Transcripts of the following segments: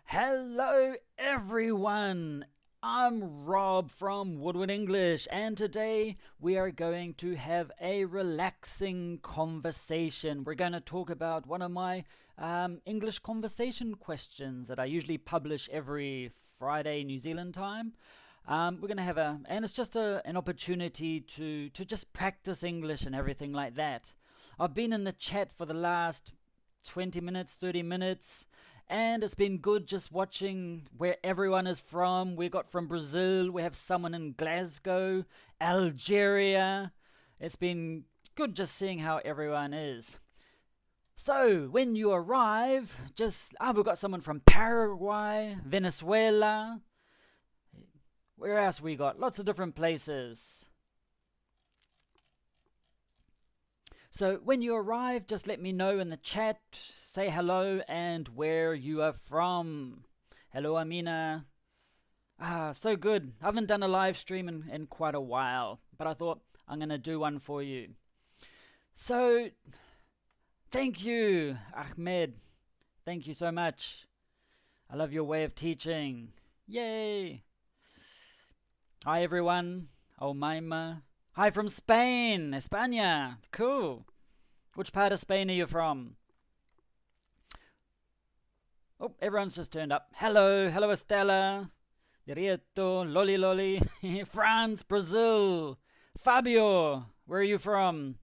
Hello everyone! I'm Rob from WOODWARD English, and today we are going to have a relaxing conversation. We're going to talk about one of my English conversation questions that I usually publish every Friday New Zealand time. We're going to have and it's just an opportunity to just practice English and everything like that. I've been in the chat for the last 20 minutes, 30 minutes, and it's been good just watching where everyone is from. We got from Brazil, we have someone in Glasgow, Algeria. It's been good just seeing how everyone is. So, when you arrive, we've got someone from Paraguay, Venezuela. Where else we got? Lots of different places. So when you arrive, just let me know in the chat, say hello and where you are from. Hello, Amina. So good. I haven't done a live stream in quite a while, but I thought I'm going to do one for you. So, thank you, Ahmed. Thank you so much. I love your way of teaching. Yay. Hi, everyone. Oh, Maima. Hi from Spain, España. Cool. Which part of Spain are you from? Oh, everyone's just turned up. Hello, Estela. Dirieto, Loli. France, Brazil. Fabio, where are you from?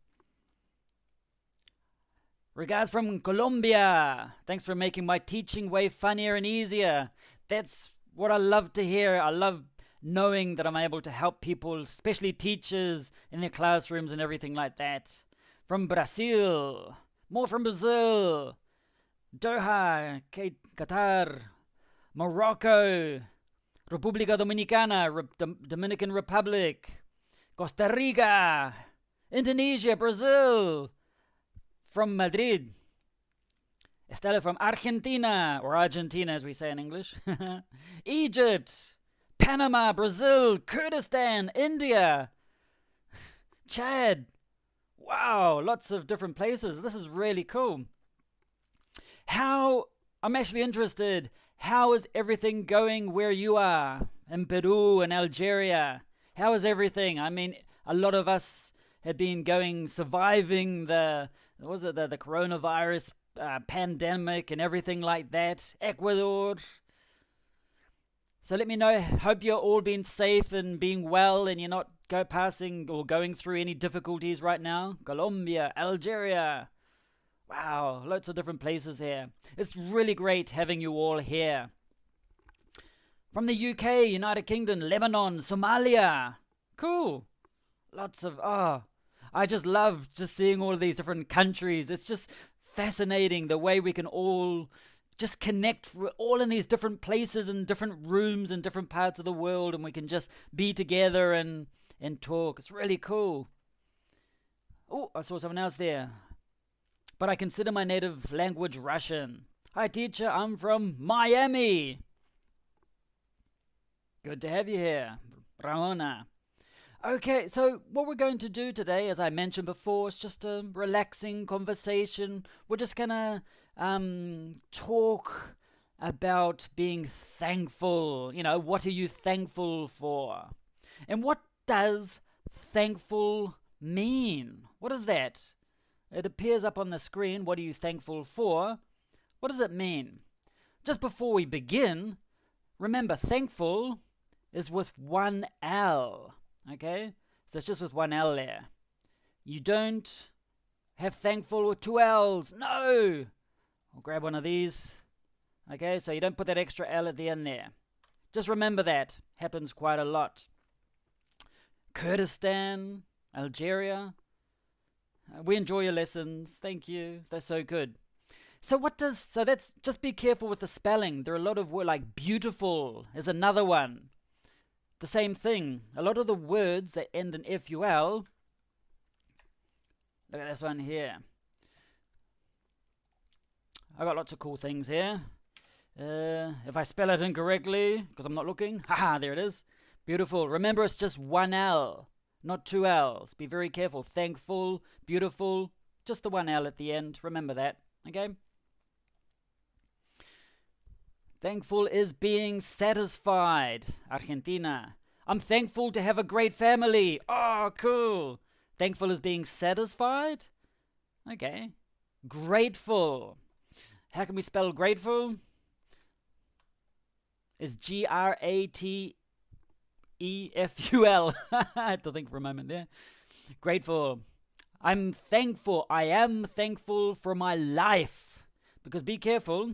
Regards from Colombia. Thanks for making my teaching way funnier and easier. That's what I love to hear. I love knowing that I'm able to help people, especially teachers in their classrooms and everything like that. From Brazil, more from Brazil, Doha, Qatar, Morocco, República Dominicana, Dominican Republic, Costa Rica, Indonesia, Brazil, from Madrid, Estela from Argentina, or Argentina as we say in English, Egypt, Panama, Brazil, Kurdistan, India, Chad. Wow, lots of different places. This is really cool. I'm actually interested, how is everything going where you are? In Peru and Algeria. How is everything? I mean, a lot of us have been surviving the coronavirus pandemic and everything like that. Ecuador. So let me know. Hope you're all being safe and being well and you're not going through any difficulties right now. Colombia, Algeria. Wow, lots of different places here. It's really great having you all here. From the UK, United Kingdom, Lebanon, Somalia. Cool. I just love seeing all of these different countries. It's just fascinating the way we can all just connect. We're all in these different places and different rooms in different parts of the world, and we can just be together and talk. It's really cool. Oh, I saw someone else there. But I consider my native language Russian. Hi, teacher. I'm from Miami. Good to have you here, Ramona. Okay, so what we're going to do today, as I mentioned before, is just a relaxing conversation. We're just going to talk about being thankful. What are you thankful for? And what does thankful mean? What is that? It appears up on the screen. What are you thankful for? What does it mean? Just before we begin, remember, thankful is with one L. Okay? So it's just with one L there. You don't have thankful with two L's. No! I'll grab one of these. Okay, so you don't put that extra L at the end there. Just remember that. Happens quite a lot. Kurdistan, Algeria. We enjoy your lessons. Thank you. They're so good. So that's, just be careful with the spelling. There are a lot of words like beautiful is another one. The same thing. A lot of the words that end in FUL. Look at this one here. I got lots of cool things here. If I spell it incorrectly, because I'm not looking, haha, there it is. Beautiful. Remember, it's just one L, not two L's. Be very careful. Thankful, beautiful, just the one L at the end. Remember that, okay? Thankful is being satisfied. Argentina. I'm thankful to have a great family. Oh, cool. Thankful is being satisfied. Okay. Grateful. How can we spell grateful? It's Grateful. I had to think for a moment there. Grateful. I'm thankful. I am thankful for my life. Because be careful.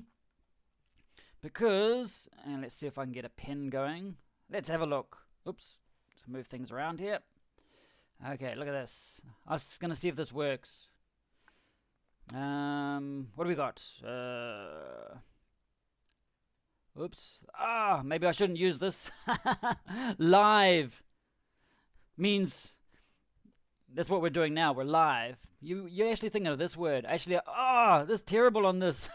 Because, and let's see if I can get a pen going. Let's have a look. Oops. Let's move things around here. Okay, look at this. I was going to see if this works. What do we got? Oops. Maybe I shouldn't use this. Live means that's what we're doing now. We're live. You're actually thinking of this word. Actually, this is terrible on this.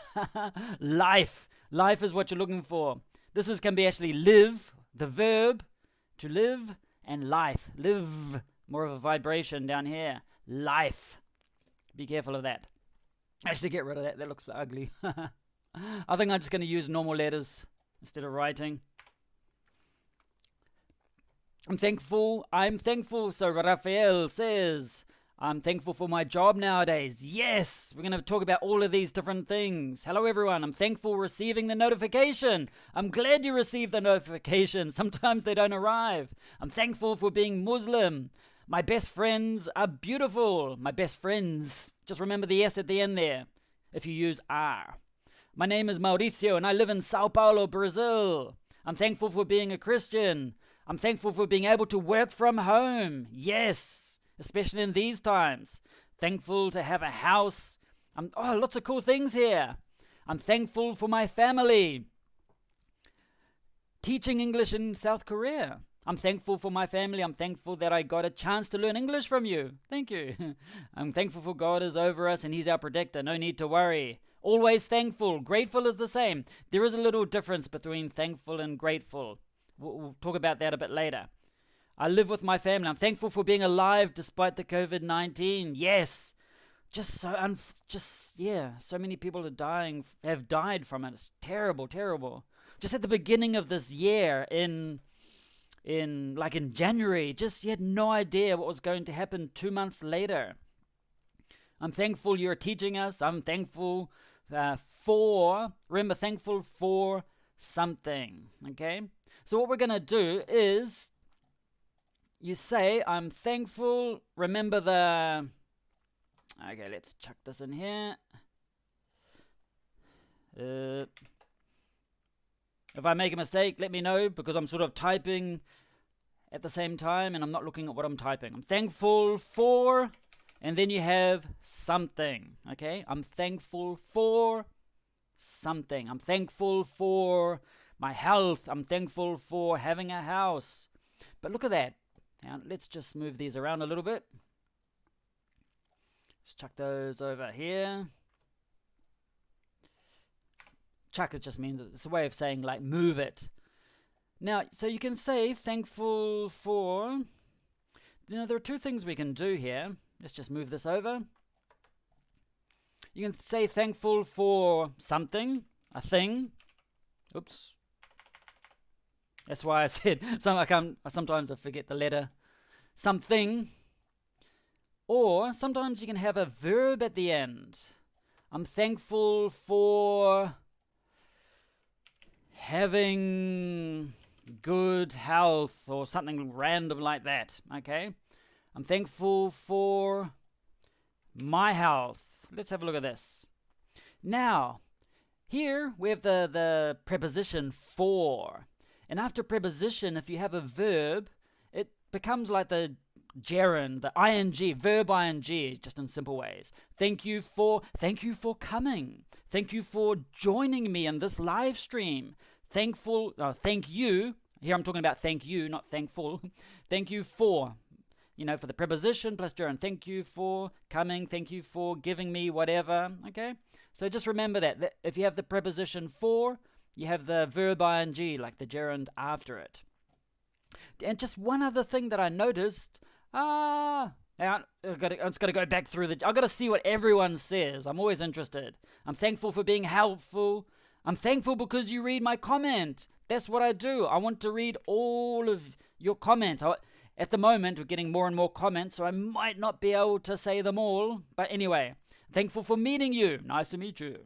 Life. Life is what you're looking for. This can be actually live, the verb, to live, and life. Live, more of a vibration down here. Life. Be careful of that. Actually, get rid of that. That looks ugly. I think I'm just going to use normal letters instead of writing. I'm thankful. So Raphael says, I'm thankful for my job nowadays. Yes, we're going to talk about all of these different things. Hello, everyone. I'm thankful receiving the notification. I'm glad you received the notification. Sometimes they don't arrive. I'm thankful for being Muslim. My best friends are beautiful. My best friends. Just remember the S at the end there if you use R. My name is Mauricio and I live in Sao Paulo, Brazil. I'm thankful for being a Christian. I'm thankful for being able to work from home. Yes, especially in these times. Thankful to have a house. Lots of cool things here. I'm thankful for my family. Teaching English in South Korea. I'm thankful for my family. I'm thankful that I got a chance to learn English from you. Thank you. I'm thankful for God is over us and He's our protector. No need to worry. Always thankful. Grateful is the same. There is a little difference between thankful and grateful. We'll talk about that a bit later. I live with my family. I'm thankful for being alive despite the COVID-19. Yes. So many people have died from it. It's terrible, terrible. Just at the beginning of this year in January, you had no idea what was going to happen 2 months later. I'm thankful you're teaching us. I'm thankful thankful for something. Okay? So what we're going to do is you say, I'm thankful. Remember okay, let's chuck this in here. If I make a mistake, let me know because I'm sort of typing at the same time and I'm not looking at what I'm typing. I'm thankful for, and then you have something, okay? I'm thankful for something. I'm thankful for my health. I'm thankful for having a house. But look at that. Now, let's just move these around a little bit. Let's chuck those over here. Chuck, it just means it's a way of saying like move it. Now, so you can say thankful for, there are two things we can do here. Let's just move this over. You can say thankful for something, a thing. Oops. That's why I said, sometimes I forget the letter. Something. Or sometimes you can have a verb at the end. I'm thankful for having good health or something random like that, okay? I'm thankful for my health. Let's have a look at this. Now, here we have the preposition for. And after preposition, if you have a verb, it becomes like the gerund, the ing, verb ing, just in simple ways. Thank you for coming. Thank you for joining me in this live stream. Thank you. Here I'm talking about thank you, not thankful. Thank you for, for the preposition plus gerund. Thank you for coming. Thank you for giving me whatever. Okay? So just remember that if you have the preposition for, you have the verb ing, like the gerund after it. And just one other thing that I noticed. I've just got to go back through I've got to see what everyone says. I'm always interested. I'm thankful for being helpful. I'm thankful because you read my comment. That's what I do. I want to read all of your comments. At the moment, we're getting more and more comments, so I might not be able to say them all. But anyway, thankful for meeting you. Nice to meet you.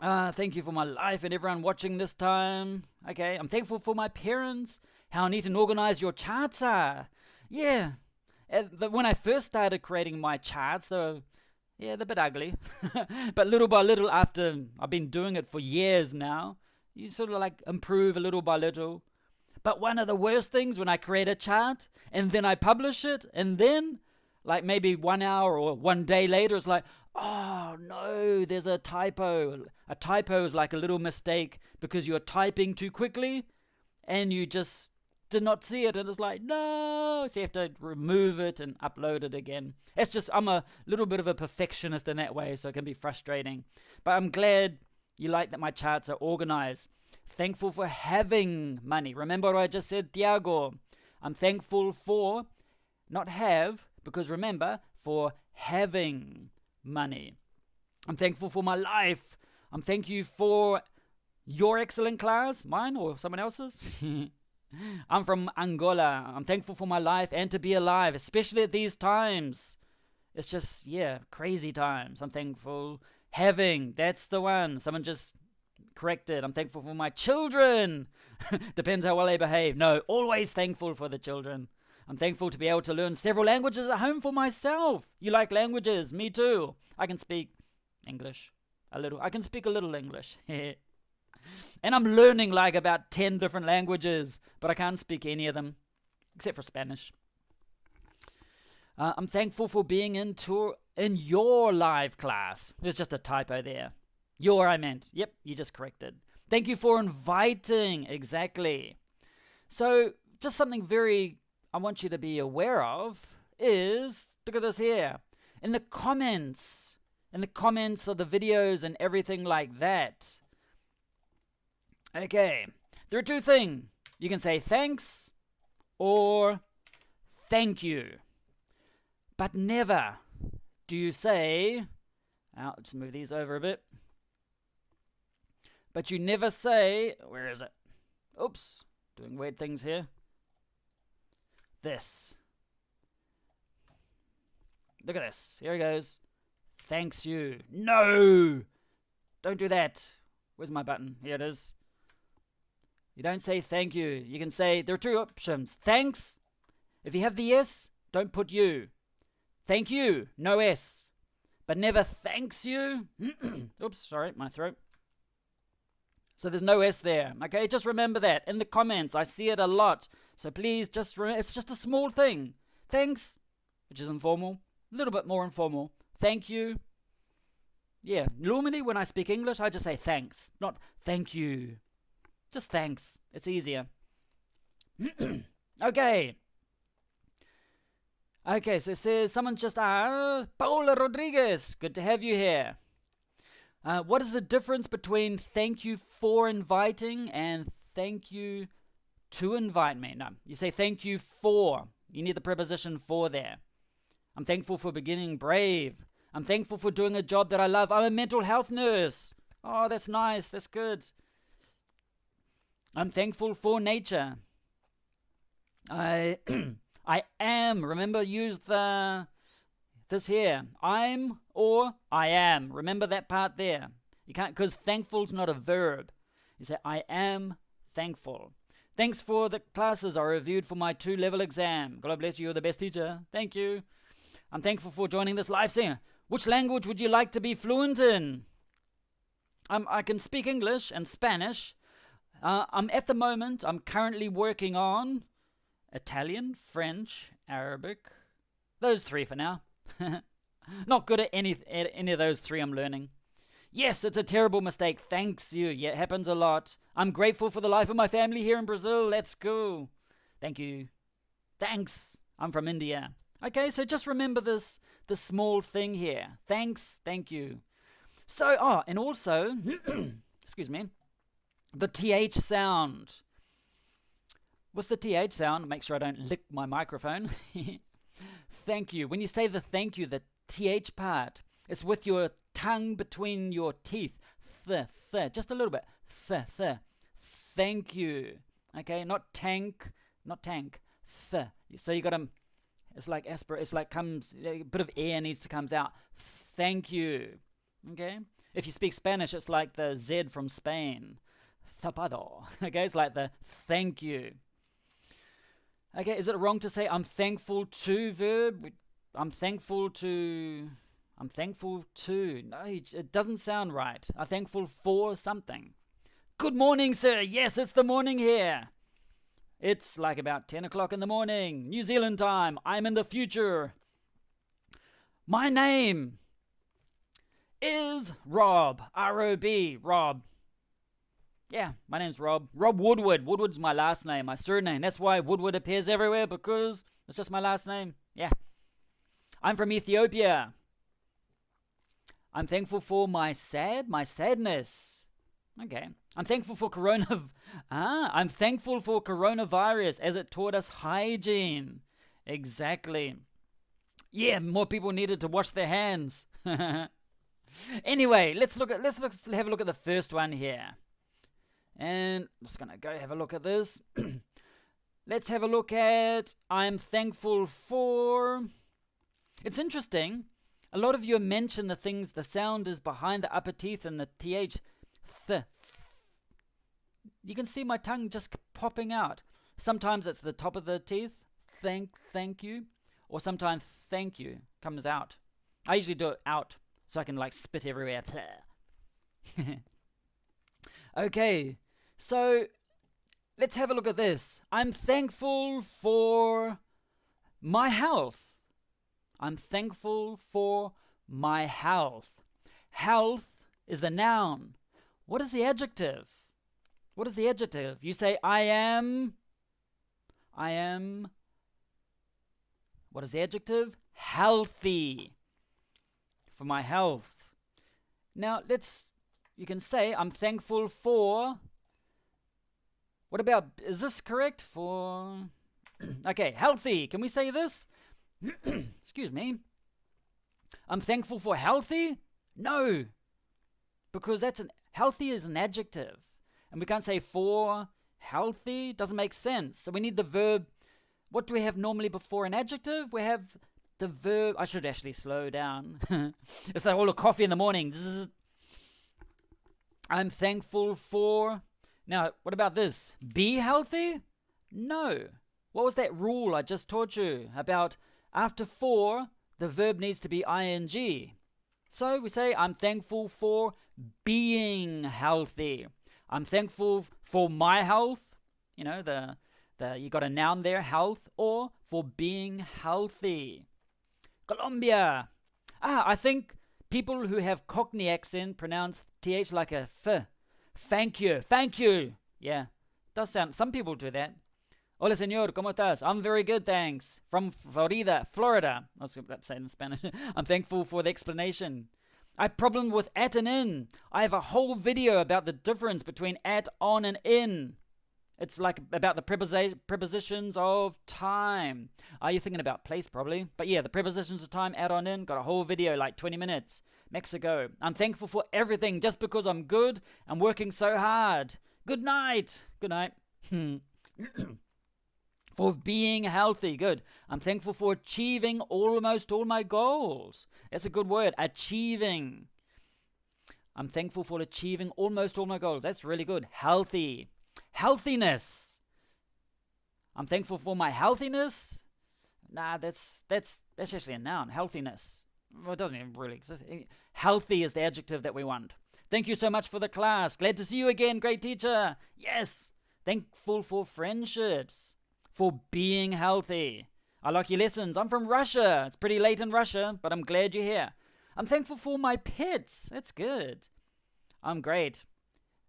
Thank you for my life and everyone watching this time. Okay, I'm thankful for my parents. How neat and organized your charts are. Yeah, when I first started creating my charts, they're a bit ugly. But little by little, after I've been doing it for years now, you sort of like improve a little by little. But one of the worst things when I create a chart and then I publish it, and then like maybe 1 hour or 1 day later, it's like, oh no, there's a typo. A typo is like a little mistake because you're typing too quickly and you just did not see it, and it's like, no, so you have to remove it and upload it again. It's just, I'm a little bit of a perfectionist in that way, so it can be frustrating. But I'm glad you like that my charts are organized. Thankful for having money. Remember what I just said, Tiago? I'm thankful for, not have, because remember, for having money. I'm thankful for my life. I'm thank you for your excellent class, mine or someone else's. I'm from Angola. I'm thankful for my life and to be alive, especially at these times. It's just, crazy times. I'm thankful. Having, that's the one. Someone just corrected. I'm thankful for my children. Depends how well they behave. No, always thankful for the children. I'm thankful to be able to learn several languages at home for myself. You like languages? Me too. I can speak English a little. I can speak a little English. And I'm learning like about 10 different languages, but I can't speak any of them, except for Spanish. I'm thankful for being in your live class. There's just a typo there. Your, I meant. Yep, you just corrected. Thank you for inviting. Exactly. So, just something I want you to be aware of is, look at this here. In the comments of the videos and everything like that. Okay, there are two things. You can say thanks or thank you. But never do you say, let's move these over a bit. But you never say, where is it? Oops, doing weird things here. This. Look at this. Here it goes. Thanks you. No! Don't do that. Where's my button? Here it is. You don't say thank you. You can say, there are two options. Thanks. If you have the S, don't put you. Thank you. No S. But never thanks you. Oops, sorry, my throat. So there's no S there. Okay, just remember that. In the comments, I see it a lot. So please just remember, it's just a small thing. Thanks, which is informal. A little bit more informal. Thank you. Yeah, normally when I speak English, I just say thanks, not thank you. Just thanks. It's easier. Okay. Okay, so it says someone just asked, Paula Rodriguez, good to have you here. What is the difference between thank you for inviting and thank you to invite me? No, you say thank you for. You need the preposition for there. I'm thankful for beginning brave. I'm thankful for doing a job that I love. I'm a mental health nurse. Oh, that's nice. That's good. I'm thankful for nature. I am. Remember, use this here. I'm or I am. Remember that part there. You can't, because thankful's not a verb. You say, I am thankful. Thanks for the classes I reviewed for my 2-level exam. God bless you. You're the best teacher. Thank you. I'm thankful for joining this live stream. Which language would you like to be fluent in? I can speak English and Spanish. At the moment, I'm currently working on Italian, French, Arabic. Those 3 for now. Not good at any of those 3 I'm learning. Yes, it's a terrible mistake. Thanks you. Yeah, it happens a lot. I'm grateful for the life of my family here in Brazil. Let's go. Thank you. Thanks. I'm from India. Okay, so just remember this small thing here. Thanks. Thank you. So, and also, excuse me, the TH sound. With the TH sound, make sure I don't lick my microphone. Thank you. When you say the thank you, the TH part, it's with your tongue between your teeth. Th. Just a little bit. Th. Thank you. Okay, not tank. Th. So you got to, it's like aspirate, it's like comes, a bit of air needs to come out. Thank you. Okay? If you speak Spanish, it's like the Z from Spain. Zapado. Okay, it's like the thank you. Okay, is it wrong to say I'm thankful to verb? I'm thankful to. No, it doesn't sound right. I'm thankful for something. Good morning, sir. Yes, it's the morning here. It's like about 10 o'clock in the morning, New Zealand time. I'm in the future. My name is Rob. R-O-B, Rob. Yeah, my name's Rob. Rob Woodward. Woodward's my last name, my surname. That's why Woodward appears everywhere, because it's just my last name. Yeah. I'm from Ethiopia. I'm thankful for my sadness. Okay. I'm thankful for I'm thankful for coronavirus as it taught us hygiene. Exactly. Yeah, more people needed to wash their hands. Anyway, let's have a look at the first one here. And I'm just going to go have a look at this. Let's have a look at I'm thankful for. It's interesting. A lot of you mention the sound is behind the upper teeth and the th. You can see my tongue just popping out. Sometimes it's the top of the teeth. Thank you. Or sometimes thank you comes out. I usually do it out so I can like spit everywhere. Okay, so let's have a look at this. I'm thankful for my health. I'm thankful for my health. Health is the noun. What is the adjective? You say, I am. What is the adjective? Healthy. For my health. Now, you can say, I'm thankful for. What about, is this correct? For, okay, healthy. Can we say this? Excuse me. I'm thankful for healthy? No. Because healthy is an adjective. And we can't say for healthy. Doesn't make sense. So we need the verb. What do we have normally before an adjective? We have the verb. I should actually slow down. It's like all the coffee in the morning. I'm thankful for. Now, what about this? Be healthy? No. What was that rule I just taught you about? After for, the verb needs to be ing. So we say, I'm thankful for being healthy. I'm thankful for my health. You know, you got a noun there, health, or for being healthy. Colombia. I think people who have Cockney accent pronounce th like a f. Thank you. Yeah, does sound. Some people do that. Hola, señor, ¿cómo estás? I'm very good, thanks. From Florida. I was about to say it in Spanish. I'm thankful for the explanation. I have a problem with at and in. I have a whole video about the difference between at, on, and in. It's like about the prepositions of time. Are you thinking about place, probably? But yeah, the prepositions of time, at, on, in. Got a whole video, like 20 minutes. Mexico. I'm thankful for everything just because I'm good. I'm working so hard. Good night. For being healthy. Good. I'm thankful for achieving almost all my goals. That's a good word. Achieving. I'm thankful for achieving almost all my goals. That's really good. Healthy. Healthiness. I'm thankful for my healthiness. Nah, that's actually a noun. Healthiness. Well, it doesn't even really exist. Healthy is the adjective that we want. Thank you so much for the class. Glad to see you again. Great teacher. Yes. Thankful for friendships. For being healthy. I like your lessons. I'm from Russia. It's pretty late in Russia, but I'm glad you're here. I'm thankful for my pets. That's good. I'm great.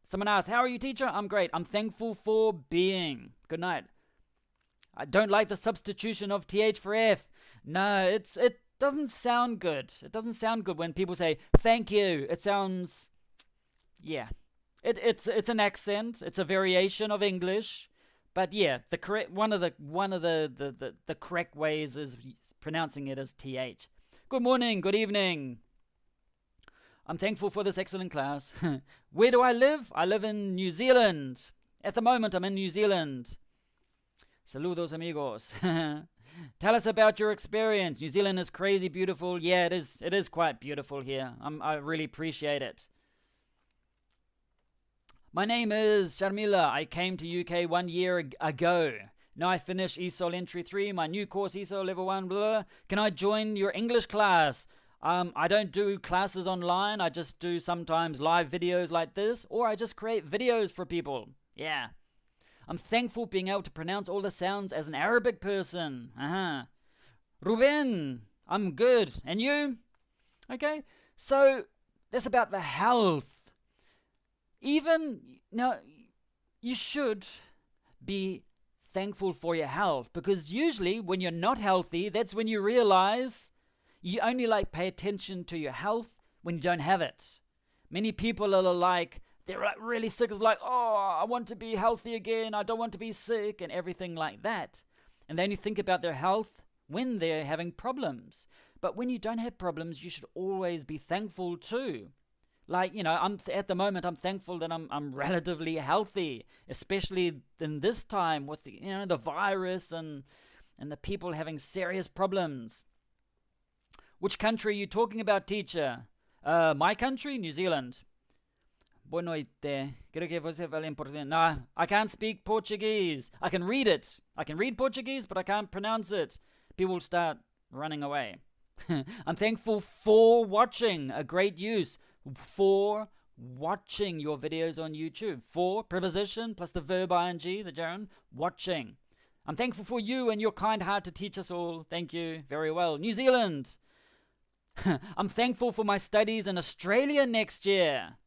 Someone asked, how are you, teacher? I'm great. I'm thankful for being. Good night. I don't like the substitution of th for f. No, it doesn't sound good. It doesn't sound good when people say thank you. It sounds, yeah. It's an accent. It's a variation of English. But yeah, the correct one of the correct ways is pronouncing it as th. Good morning, good evening. I'm thankful for this excellent class. Where do I live? I live in New Zealand. At the moment, I'm in New Zealand. Saludos, amigos. Tell us about your experience. New Zealand is crazy beautiful. Yeah, it is. It is quite beautiful here. I really appreciate it. My name is Sharmila. I came to UK 1 year ago. Now I finished ESOL Entry 3, my new course ESOL Level 1, blah. Can I join your English class? I don't do classes online. I just do sometimes live videos like this, or I just create videos for people. Yeah. I'm thankful being able to pronounce all the sounds as an Arabic person. Ruben, I'm good. And you? Okay. So that's about the health. Now, you should be thankful for your health, because usually when you're not healthy, that's when you realize you only pay attention to your health when you don't have it. Many people are they're really sick. It's oh, I want to be healthy again. I don't want to be sick and everything like that. And they only think about their health when they're having problems. But when you don't have problems, you should always be thankful too. At the moment, I'm thankful that I'm relatively healthy, especially in this time with the virus and the people having serious problems. Which country are you talking about, teacher? My country, New Zealand. Boa noite. Creo que você fala em português. No, I can't speak Portuguese. I can read it. I can read Portuguese, but I can't pronounce it. People start running away. I'm thankful for watching. A great use. For watching your videos on YouTube. For, preposition, plus the verb ing, the gerund, watching. I'm thankful for you and your kind heart to teach us all. Thank you. Very well. New Zealand. I'm thankful for my studies in Australia next year.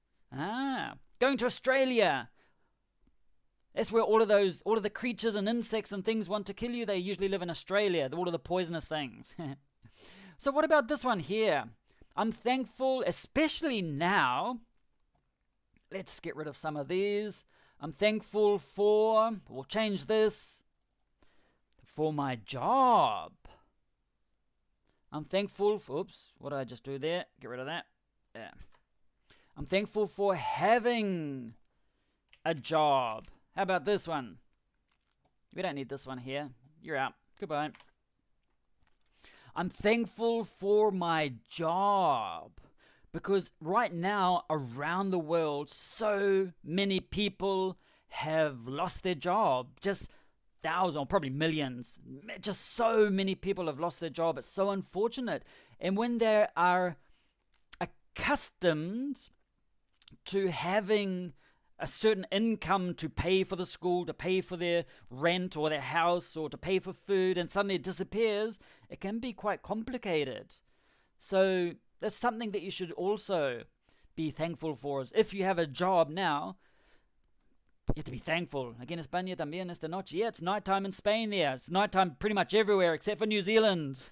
Going to Australia. That's where all of the creatures and insects and things want to kill you. They usually live in Australia. All of the poisonous things. So what about this one here? I'm thankful, especially now. Let's get rid of some of these. I'm thankful we'll change this, for my job. I'm thankful for, oops, what did I just do there? Get rid of that. Yeah. I'm thankful for having a job. How about this one? We don't need this one here. You're out. Goodbye. I'm thankful for my job, because right now around the world, so many people have lost their job. Just thousands, or probably millions. Just so many people have lost their job. It's so unfortunate. And when they are accustomed to having a certain income to pay for the school, to pay for their rent or their house, or to pay for food, and suddenly it disappears, it can be quite complicated. So that's something that you should also be thankful for. Is if you have a job now, you have to be thankful. Aquí en España también esta noche. Yeah, it's nighttime in Spain there. It's nighttime pretty much everywhere except for New Zealand.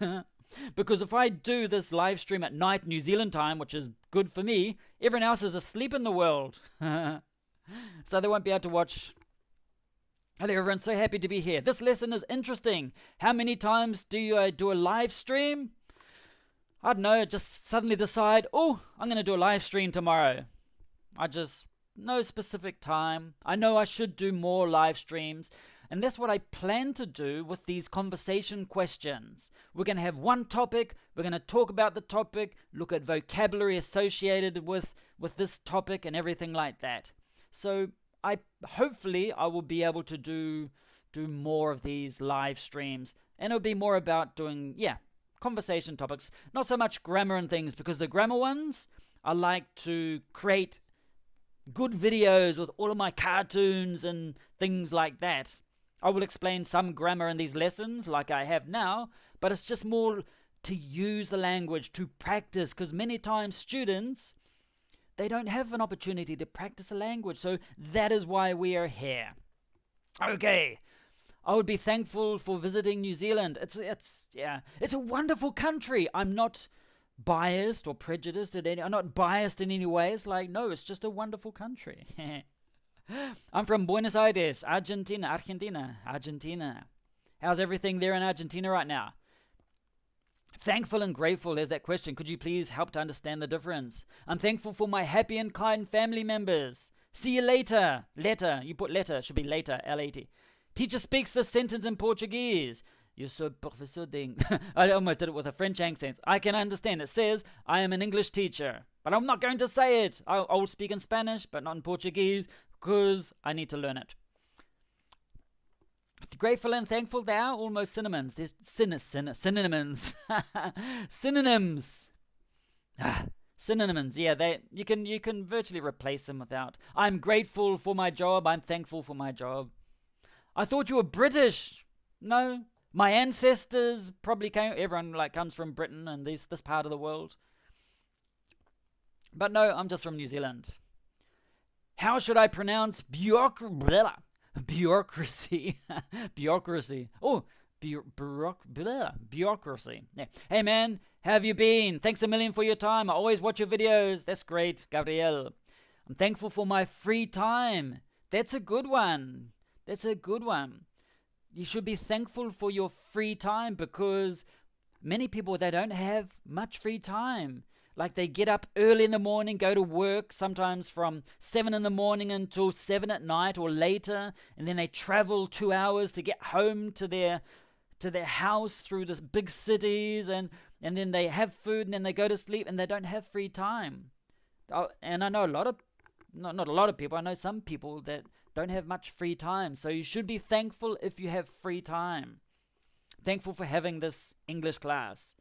Because if I do this live stream at night New Zealand time, which is good for me, everyone else is asleep in the world. So they won't be able to watch. Hello everyone, so happy to be here. This lesson is interesting. How many times do you do a live stream? I don't know, just suddenly decide, oh, I'm going to do a live stream tomorrow. No specific time. I know I should do more live streams, and that's what I plan to do with these conversation questions. We're going to have one topic, we're going to talk about the topic, look at vocabulary associated with this topic and everything like that. So hopefully I will be able to do more of these live streams, and it'll be more about doing, conversation topics, not so much grammar and things, because the grammar ones, I like to create good videos with all of my cartoons and things like that. I will explain some grammar in these lessons like I have now, but it's just more to use the language, to practice, because many times students, they don't have an opportunity to practice a language, so that is why we are here. Okay, I would be thankful for visiting New Zealand. It's a wonderful country. I'm not biased or prejudiced I'm not biased in any way. It's no, it's just a wonderful country. I'm from Buenos Aires, Argentina. How's everything there in Argentina right now? Thankful and grateful, there's that question. Could you please help to understand the difference? I'm thankful for my happy and kind family members. See you later. Letter. You put letter. Should be later. L-A-T. Teacher speaks this sentence in Portuguese. Eu sou professor de... I almost did it with a French accent. I can understand. It says, I am an English teacher. But I'm not going to say it. I'll speak in Spanish, but not in Portuguese, because I need to learn it. Grateful and thankful, they are almost synonyms. There's synonyms. Synonyms. Synonyms, yeah, you can virtually replace them without. I'm grateful for my job. I'm thankful for my job. I thought you were British. No, my ancestors probably came. Everyone comes from Britain and this part of the world. But no, I'm just from New Zealand. How should I pronounce bureaucracy? Bureaucracy. Oh, bureaucracy. Yeah. Hey man, how have you been? Thanks a million for your time. I always watch your videos. That's great, Gabrielle. I'm thankful for my free time. That's a good one. That's a good one. You should be thankful for your free time, because many people, they don't have much free time. Like, they get up early in the morning, go to work, sometimes from 7 in the morning until 7 at night or later, and then they travel 2 hours to get home to their house through the big cities, and then they have food, and then they go to sleep, and they don't have free time. And I know not a lot of people, I know some people that don't have much free time, so you should be thankful if you have free time. Thankful for having this English class.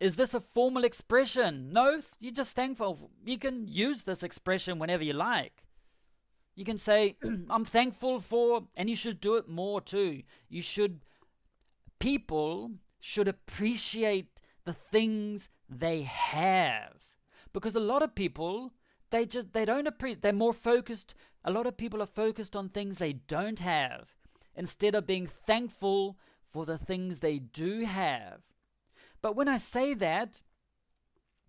Is this a formal expression? No, you're just thankful. You can use this expression whenever you like. You can say, I'm thankful for, and you should do it more too. People should appreciate the things they have. Because a lot of people, they don't appreciate, they're more focused, a lot of people are focused on things they don't have, instead of being thankful for the things they do have. But when I say that,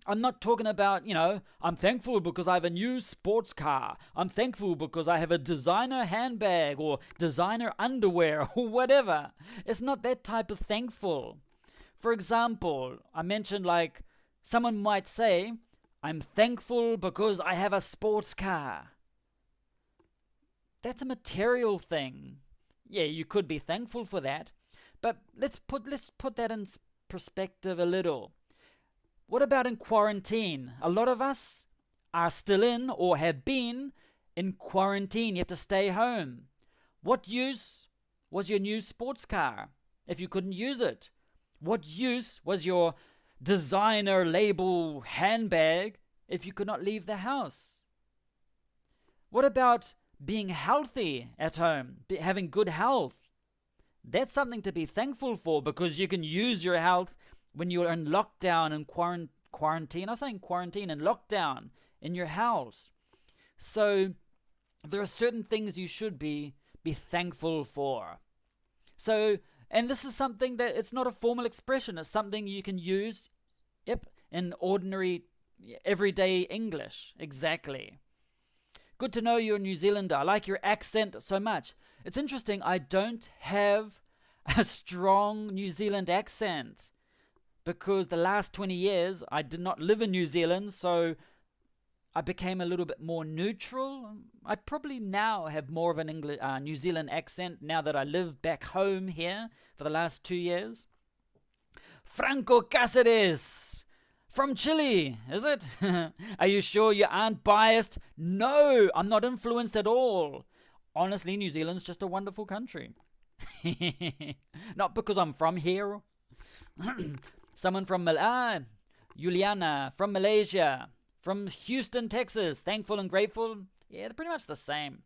I'm not talking about, I'm thankful because I have a new sports car. I'm thankful because I have a designer handbag or designer underwear or whatever. It's not that type of thankful. For example, I mentioned someone might say, I'm thankful because I have a sports car. That's a material thing. Yeah, you could be thankful for that. But let's put that in perspective a little. What about in quarantine? A lot of us are still in or have been in quarantine. You have to stay home. What use was your new sports car if you couldn't use it? What use was your designer label handbag if you could not leave the house? What about being healthy at home, having good health? That's something to be thankful for, because you can use your health when you're in lockdown and quarantine. I'm saying quarantine and lockdown in your house. So there are certain things you should be thankful for. So, and this is something that it's not a formal expression. It's something you can use, in ordinary, everyday English. Exactly. Good to know you're a New Zealander. I like your accent so much. It's interesting, I don't have a strong New Zealand accent, because the last 20 years I did not live in New Zealand, so I became a little bit more neutral. I probably now have more of an New Zealand accent now that I live back home here for the last 2 years. Franco Cáceres from Chile, is it? Are you sure you aren't biased? No, I'm not influenced at all. Honestly, New Zealand's just a wonderful country. Not because I'm from here. Someone from Juliana from Malaysia, from Houston, Texas. Thankful and grateful. Yeah, they're pretty much the same.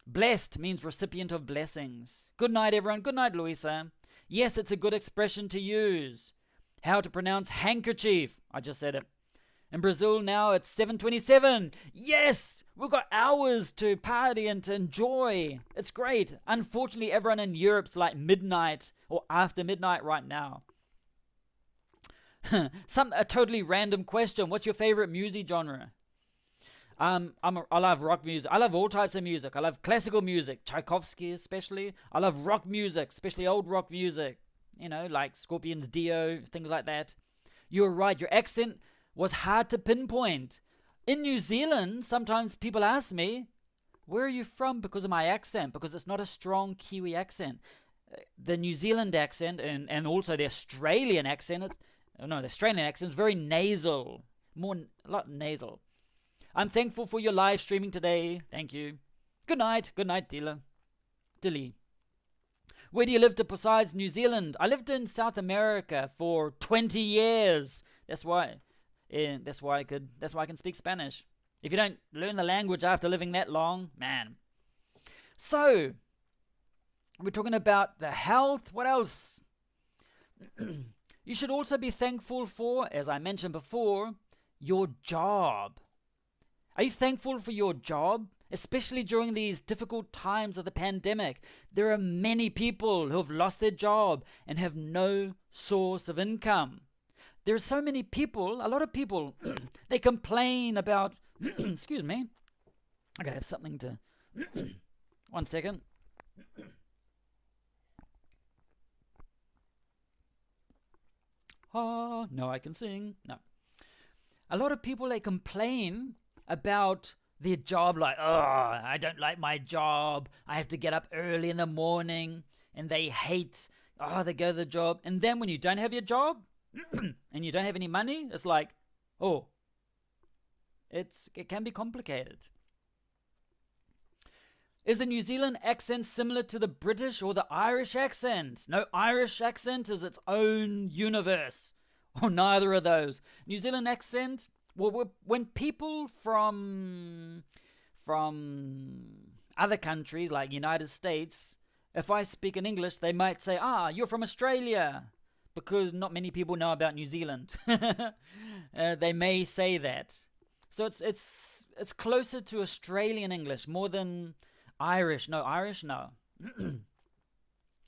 Blessed means recipient of blessings. Good night, everyone. Good night, Louisa. Yes, it's a good expression to use. How to pronounce handkerchief. I just said it. In Brazil now it's 7:27. Yes! We've got hours to party and to enjoy. It's great. Unfortunately, everyone in Europe's like midnight or after midnight right now. A totally random question. What's your favorite music genre? I love rock music. I love all types of music. I love classical music, Tchaikovsky especially. I love rock music, especially old rock music. like Scorpions Dio, things like that. You're right, your accent was hard to pinpoint. In New Zealand, sometimes people ask me, where are you from, because of my accent, because it's not a strong Kiwi accent. The New Zealand accent and also the Australian accent, the Australian accent is very nasal, a lot nasal. I'm thankful for your live streaming today. Thank you. Good night, Dilly. Where do you live besides New Zealand? I lived in South America for 20 years. That's why I can speak Spanish. If you don't learn the language after living that long, man. So, we're talking about the health. What else? You should also be thankful for, as I mentioned before, your job. Are you thankful for your job? Especially during these difficult times of the pandemic. There are many people who have lost their job and have no source of income. There are so many people, a lot of people, they complain about, excuse me, I gotta have something to, 1 second. Oh, no, I can sing. No. A lot of people, they complain about their job, like, I don't like my job. I have to get up early in the morning, and they hate, they go to the job. And then when you don't have your job, and you don't have any money, it's like, it can be complicated. Is the New Zealand accent similar to the British or the Irish accent? No, Irish accent is its own universe, or neither of those. New Zealand accent, well, when people from other countries like United States, if I speak in English, they might say, you're from Australia, because not many people know about New Zealand. They may say that. So it's closer to Australian English more than Irish. No, Irish, no.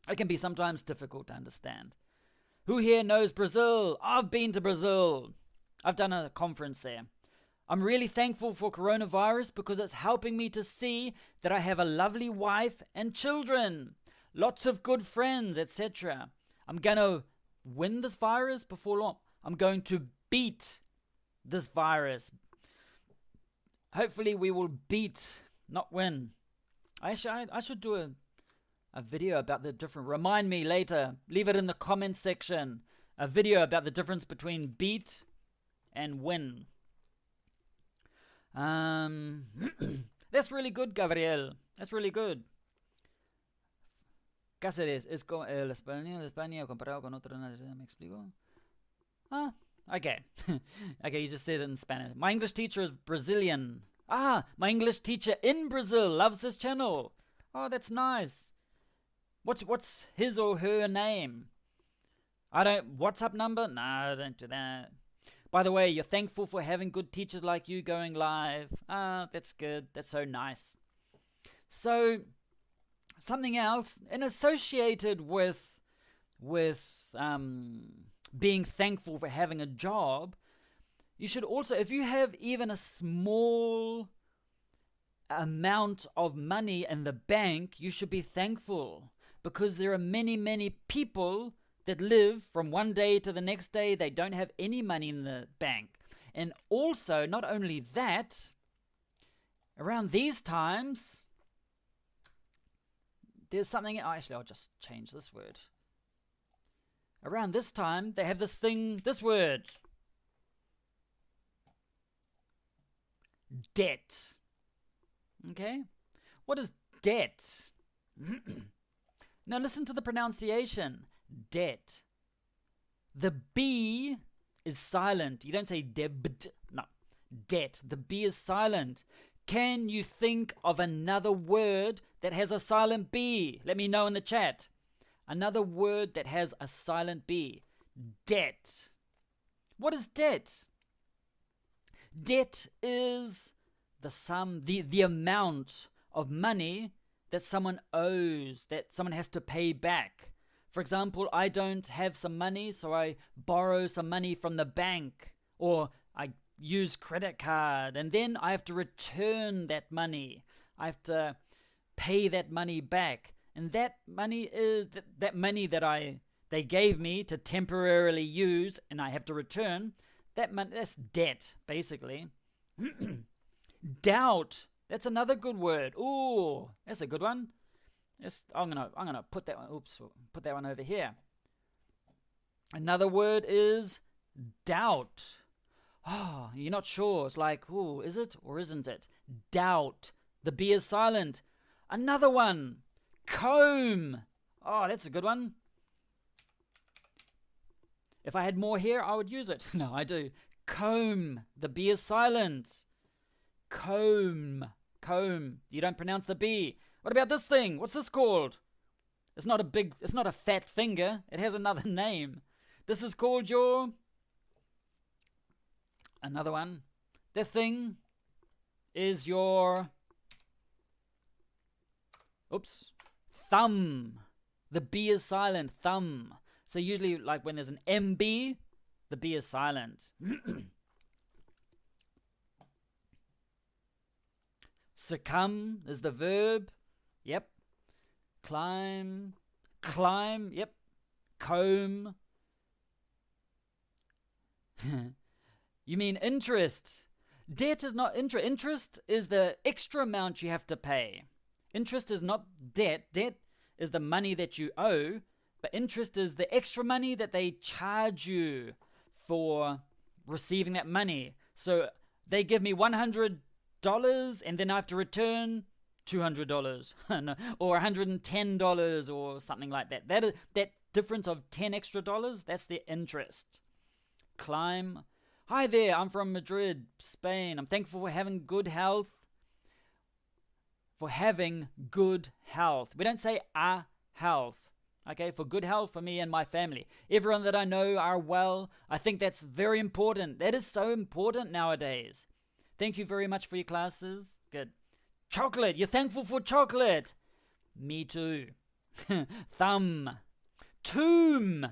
It can be sometimes difficult to understand. Who here knows Brazil? I've been to Brazil. I've done a conference there. I'm really thankful for coronavirus because it's helping me to see that I have a lovely wife and children, lots of good friends, etc. I'm going to win this virus before long. I'm going to beat this virus. Hopefully we will beat, not win. I should do a video about the difference. Remind me later. Leave it in the comment section. A video about the difference between beat and win. That's really good, Gabriel. That's really good. Cáceres es el español de España comparado con otro. ¿Me explico? Okay. Okay, you just said it in Spanish. My English teacher is Brazilian. My English teacher in Brazil loves this channel. Oh, that's nice. What's his or her name? WhatsApp number? No, I don't do that. By the way, you're thankful for having good teachers like you going live. That's good. That's so nice. So, something else, and associated with being thankful for having a job, you should also, if you have even a small amount of money in the bank, you should be thankful, because there are many, many people that live from one day to the next day. They don't have any money in the bank. And also, not only that, around these times, there's something, actually I'll just change this word. Around this time, they have this word. Debt. Okay? What is debt? Now listen to the pronunciation. Debt. The B is silent. You don't say debt. No. Debt. The B is silent. Can you think of another word that has a silent B? Let me know in the chat. Another word that has a silent B. Debt. What is debt? Debt is the sum, the amount of money that someone owes, that someone has to pay back. For example, I don't have some money, so I borrow some money from the bank, or I use credit card, and then I have to return that money. I have to pay that money back, and that money is that money that they gave me to temporarily use and I have to return, that's debt, basically. Doubt. That's another good word. Ooh, that's a good one. I'm gonna put that one. Oops, put that one over here. Another word is doubt. Oh, you're not sure. It's like, ooh, is it or isn't it? Doubt. The B is silent. Another one. Comb. Oh, that's a good one. If I had more hair, I would use it. No, I do. Comb. The B is silent. Comb. Comb. You don't pronounce the B. What about this thing? What's this called? It's not a fat finger. It has another name. This is called another one. The thing is your, thumb. The B is silent. Thumb. So usually, like when there's an MB, the B is silent. Succumb is the verb. Yep. Climb. Yep. Comb. You mean interest. Debt is not interest. Interest is the extra amount you have to pay. Interest is not debt. Debt is the money that you owe, but interest is the extra money that they charge you for receiving that money. So they give me $100 and then I have to return $200 or $110 or something like that. That difference of 10 extra dollars, that's the interest. Climb. Hi there, I'm from Madrid, Spain. I'm thankful for having good health. For having good health. We don't say health. Okay, for good health for me and my family. Everyone that I know are well. I think that's very important. That is so important nowadays. Thank you very much for your classes. Good. Chocolate. You're thankful for chocolate. Me too. Thumb. Tomb.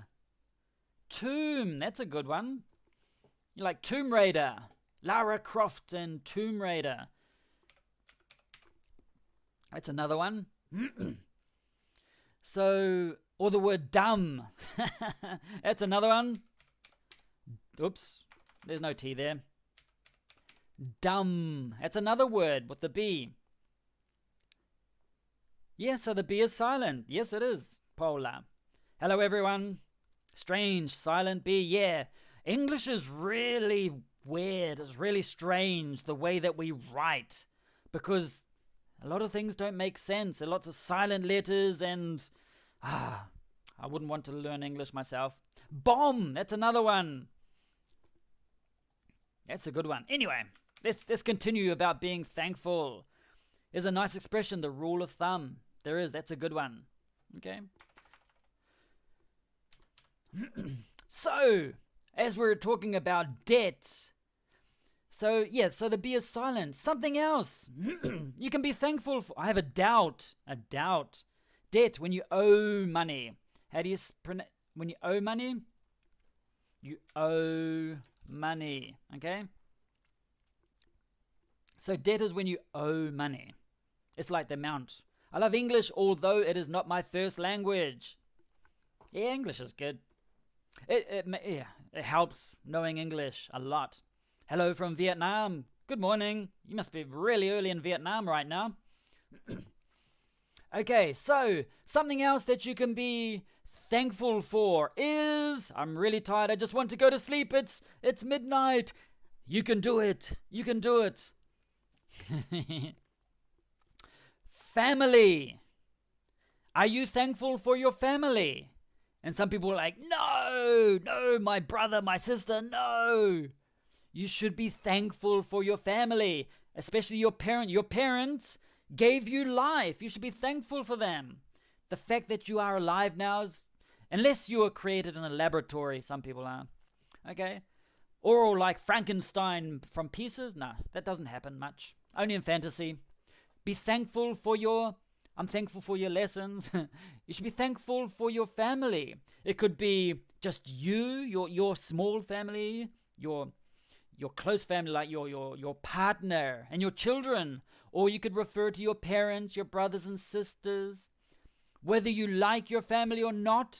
Tomb. That's a good one. You like Tomb Raider. Lara Croft and Tomb Raider. That's another one. So, or the word dumb. That's another one. Oops. There's no T there. Dumb. That's another word with the B. Yeah, so the B is silent. Yes, it is. Paula. Hello, everyone. Strange. Silent B. Yeah. English is really weird. It's really strange the way that we write. Because a lot of things don't make sense. There are lots of silent letters and I wouldn't want to learn English myself. Bomb. That's another one. That's a good one. Anyway, let's continue about being thankful. There's a nice expression, the rule of thumb. There is. That's a good one. Okay. So, as we're talking about debt, so the B is silent. Something else. You can be thankful for. I have a doubt. A doubt. Debt, when you owe money. How do you pronounce? When you owe money? You owe money. Okay? So debt is when you owe money. It's like the amount. I love English, although it is not my first language. Yeah, English is good. It helps knowing English a lot. Hello from Vietnam. Good morning. You must be really early in Vietnam right now. Okay, so something else that you can be thankful for is, I'm really tired. I just want to go to sleep. It's midnight. You can do it. You can do it. Family. Are you thankful for your family? And some people are like, no, my brother, my sister, no. You should be thankful for your family, especially your parent. Your parents gave you life. You should be thankful for them. The fact that you are alive now is, unless you were created in a laboratory, some people are. Okay? Or like Frankenstein from pieces. No, that doesn't happen much. Only in fantasy. Be thankful for I'm thankful for your lessons. You should be thankful for your family. It could be just your small family, your close family, like your partner and your children. Or you could refer to your parents, your brothers and sisters. Whether you like your family or not,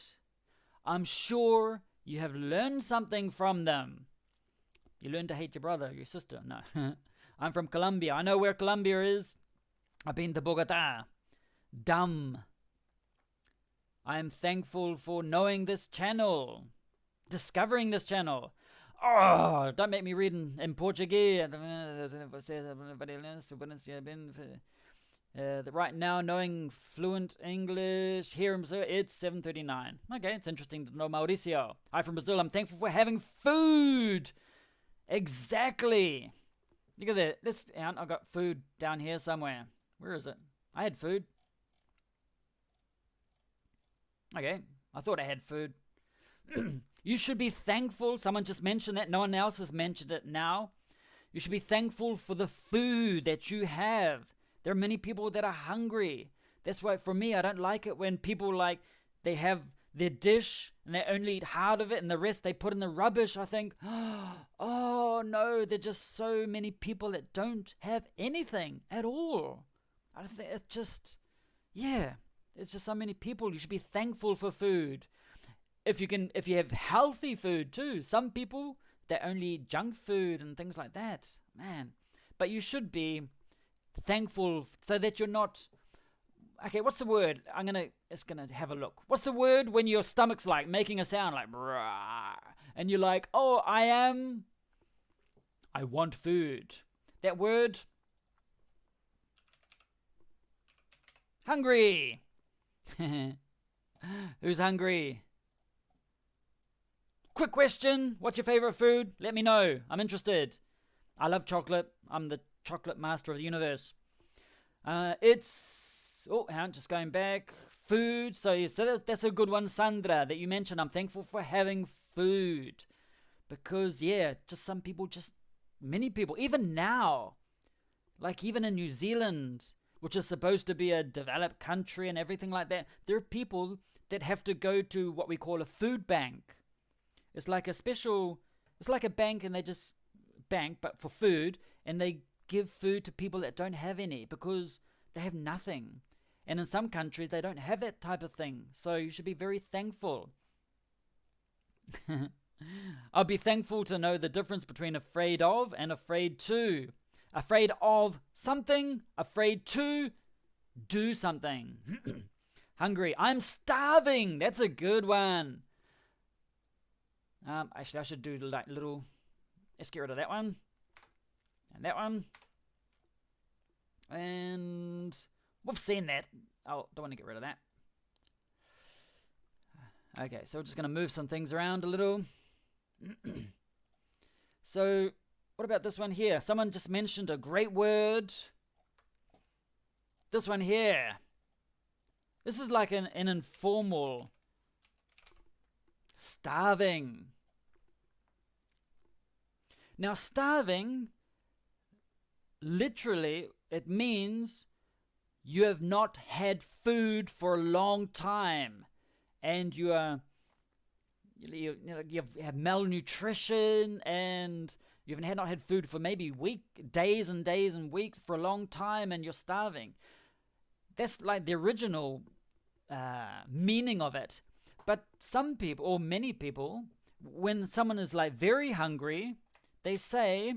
I'm sure you have learned something from them. You learn to hate your brother, your sister. No. I'm from Colombia. I know where Colombia is. I've been to Bogota. Dumb. I am thankful for knowing this channel. Discovering this channel. Oh, don't make me read in Portuguese. Right now, knowing fluent English, here in Brazil, it's 7:39. Okay, it's interesting to know Mauricio. Hi from Brazil. I'm thankful for having food. Exactly. Look at that. I've got food down here somewhere. Where is it? I had food. Okay, I thought I had food. You should be thankful. Someone just mentioned that. No one else has mentioned it now. You should be thankful for the food that you have. There are many people that are hungry. That's why, for me, I don't like it when people they have their dish and they only eat half of it and the rest they put in the rubbish. I think, oh no, there are just so many people that don't have anything at all. I think it's just, it's just so many people. You should be thankful for food. If you have healthy food too. Some people, they only eat junk food and things like that. Man. But you should be thankful so that you're not... Okay, what's the word? It's gonna have a look. What's the word when your stomach's making a sound brah, and you're like, oh, I want food. That word? Hungry. Who's hungry? Quick question. What's your favorite food? Let me know. I'm interested. I love chocolate. I'm the chocolate master of the universe. Just going back. Food. So that's a good one, Sandra, that you mentioned. I'm thankful for having food. Because, just some people, many people, even now, even in New Zealand, which is supposed to be a developed country and everything like that, there are people that have to go to what we call a food bank. It's like a bank, and they just bank, but for food, and they give food to people that don't have any because they have nothing. And in some countries, they don't have that type of thing. So you should be very thankful. I'll be thankful to know the difference between afraid of and afraid to. Afraid of something, afraid to do something. Hungry. I'm starving. That's a good one. Actually, I should do little... Let's get rid of that one. And that one. And we've seen that. Oh, don't want to get rid of that. Okay, so we're just going to move some things around a little. So, what about this one here? Someone just mentioned a great word. This one here. This is like an informal... Starving. Now, starving, literally, it means you have not had food for a long time, and you have malnutrition, and you haven't not had food for maybe days and days and weeks for a long time, and you're starving. That's like the original meaning of it. But some people, or many people, when someone is very hungry, they say,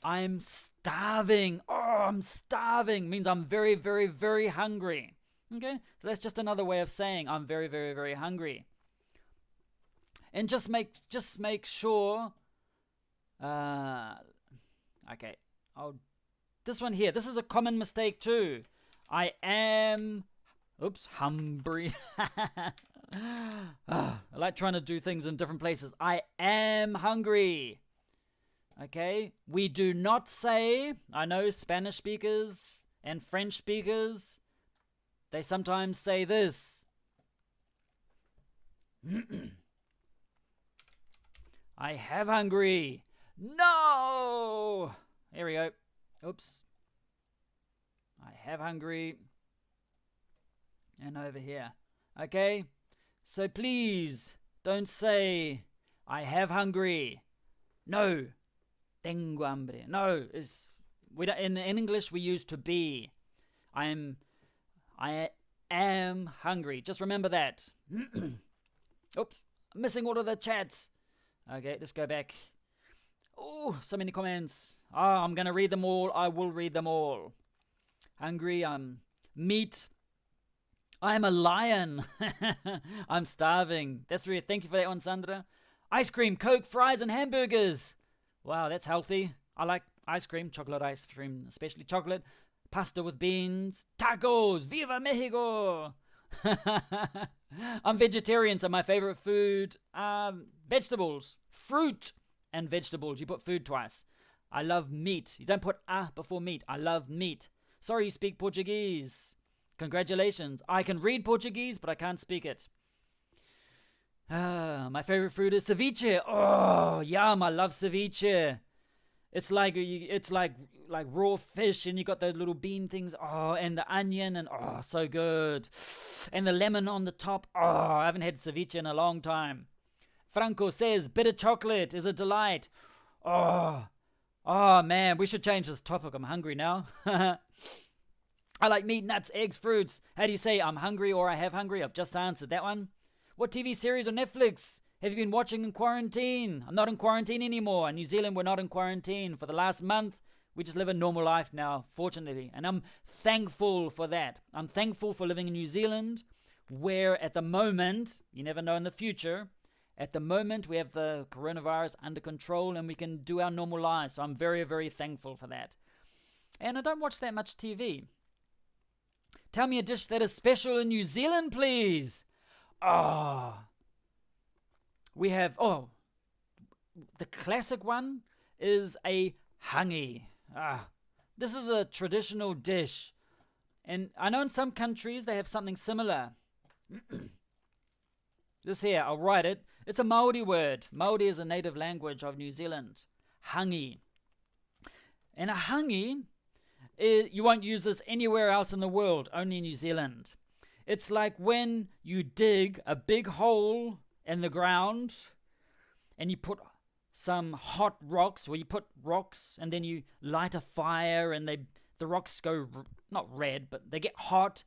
I'm starving. Oh, I'm starving. Means I'm very, very, very hungry. Okay? So that's just another way of saying I'm very, very, very hungry. And just make sure. Okay. This one here. This is a common mistake too. I am... Oops, hungry. I like trying to do things in different places. I am hungry. Okay? We do not say, I know Spanish speakers and French speakers, they sometimes say this. I have hungry. No! Here we go. Oops. I have hungry. And over here. Okay? So please, don't say, I have hungry. No. Tengo hambre. No. In English, we use to be. I am hungry. Just remember that. Oops, I'm missing all of the chats. Okay, let's go back. Oh, so many comments. I'm going to read them all. I will read them all. Hungry, meat. I'm a lion. I'm starving. That's really, thank you for that one, Sandra. Ice cream, Coke, fries, and hamburgers. Wow, that's healthy. I like ice cream, chocolate ice cream, especially chocolate. Pasta with beans. Tacos. Viva Mexico. I'm vegetarian, so my favorite food, vegetables, fruit, and vegetables. You put food twice. I love meat. You don't put before meat. I love meat. Sorry you speak Portuguese. Congratulations. I can read Portuguese, but I can't speak it. My favorite food is ceviche. Oh, yum. I love ceviche. It's like raw fish, and you got those little bean things. Oh, and the onion, and oh, so good. And the lemon on the top. Oh, I haven't had ceviche in a long time. Franco says bitter chocolate is a delight. Oh, man, we should change this topic. I'm hungry now. I like meat, nuts, eggs, fruits. How do you say I'm hungry or I have hungry? I've just answered that one. What TV series on Netflix have you been watching in quarantine? I'm not in quarantine anymore. In New Zealand, we're not in quarantine. For the last month, we just live a normal life now, fortunately. And I'm thankful for that. I'm thankful for living in New Zealand, where at the moment, you never know in the future, at the moment we have the coronavirus under control and we can do our normal lives. So I'm very, very thankful for that. And I don't watch that much TV. Tell me a dish that is special in New Zealand, please. We have, the classic one is a hangi. This is a traditional dish. And I know in some countries they have something similar. This here, I'll write it. It's a Maori word. Maori is a native language of New Zealand. Hangi. And a hangi, you won't use this anywhere else in the world, only in New Zealand. It's like when you dig a big hole in the ground and you put some hot rocks, where you put rocks and then you light a fire and the rocks go not red, but they get hot,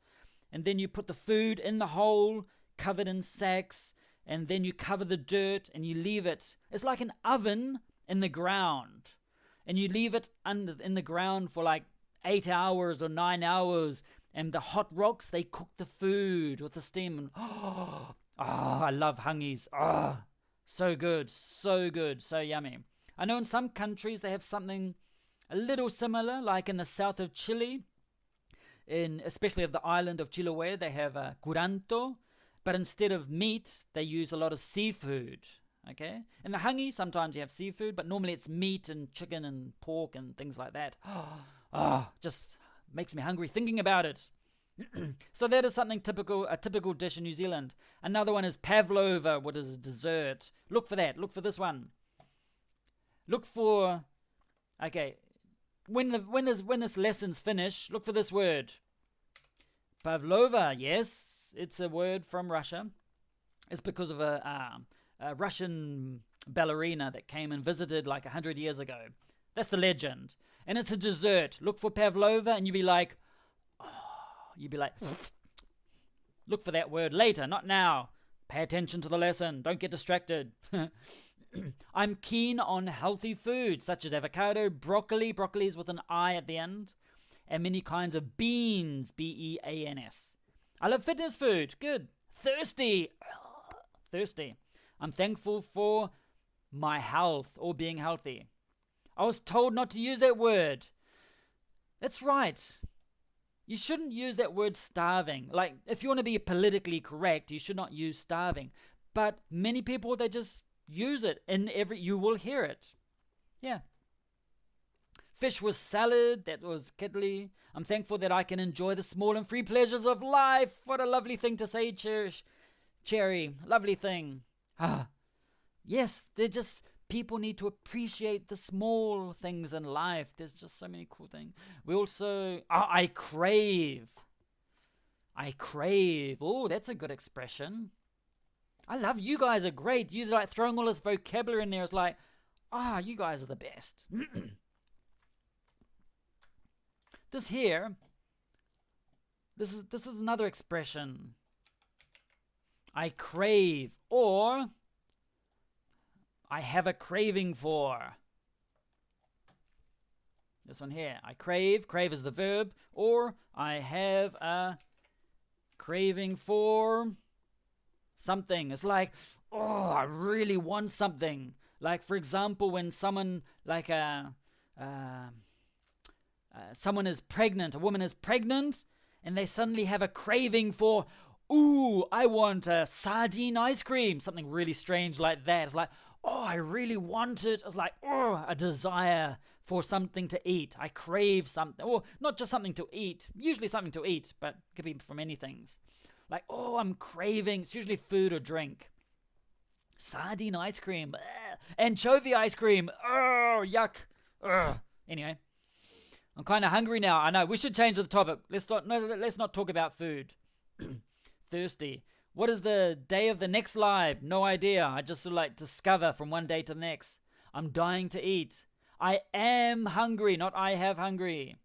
and then you put the food in the hole covered in sacks, and then you cover the dirt and you leave it. It's like an oven in the ground, and you leave it in the ground for like 8 hours or 9 hours, and the hot rocks, they cook the food with the steam. And I love hangis. So good, so yummy. I know in some countries they have something a little similar, like in the south of Chile, especially of the island of Chiloé, they have curanto, but instead of meat, they use a lot of seafood. Okay, in the hangi, sometimes you have seafood, but normally it's meat and chicken and pork and things like that. Just makes me hungry thinking about it. So that is something typical, a typical dish in New Zealand. Another one is pavlova, what is a dessert. Look for that. Look for this one. Look for, okay, when this lesson's finished, look for this word. Pavlova, yes, it's a word from Russia. It's because of a Russian ballerina that came and visited like 100 years ago. That's the legend. And it's a dessert. Look for pavlova and you'd be like, look for that word later, not now. Pay attention to the lesson. Don't get distracted. I'm keen on healthy food, such as avocado, broccoli. Broccoli is with an I at the end. And many kinds of beans, B-E-A-N-S. I love fitness food. Good. Thirsty. I'm thankful for my health or being healthy. I was told not to use that word. That's right. You shouldn't use that word starving. Like, if you want to be politically correct, you should not use starving. But many people, they just use it. You will hear it. Yeah. Fish with salad, that was kiddly. I'm thankful that I can enjoy the small and free pleasures of life. What a lovely thing to say, Cherry. Lovely thing. Yes, people need to appreciate the small things in life. There's just so many cool things. We also, I crave. Oh, that's a good expression. I love, you guys are great. You're like throwing all this vocabulary in there. It's like, you guys are the best. This here, this is another expression. I crave, or I have a craving for. This one here. I crave. Crave is the verb. Or I have a craving for something. It's like, oh, I really want something. Like, for example, when someone, like someone is pregnant, a woman is pregnant, and they suddenly have a craving for, ooh, I want a sardine ice cream. Something really strange like that. It's like, oh, I really want it. It's like, oh, a desire for something to eat. I crave something. Or not just something to eat. Usually something to eat, but it could be from many things. Like, oh, I'm craving. It's usually food or drink. Sardine ice cream. Anchovy ice cream. Oh, yuck. Ugh. Anyway, I'm kind of hungry now. I know. We should change the topic. Let's not talk about food. Thirsty. What is the day of the next live? No idea. I just sort of like discover from one day to the next. I'm dying to eat. I am hungry, not I have hungry.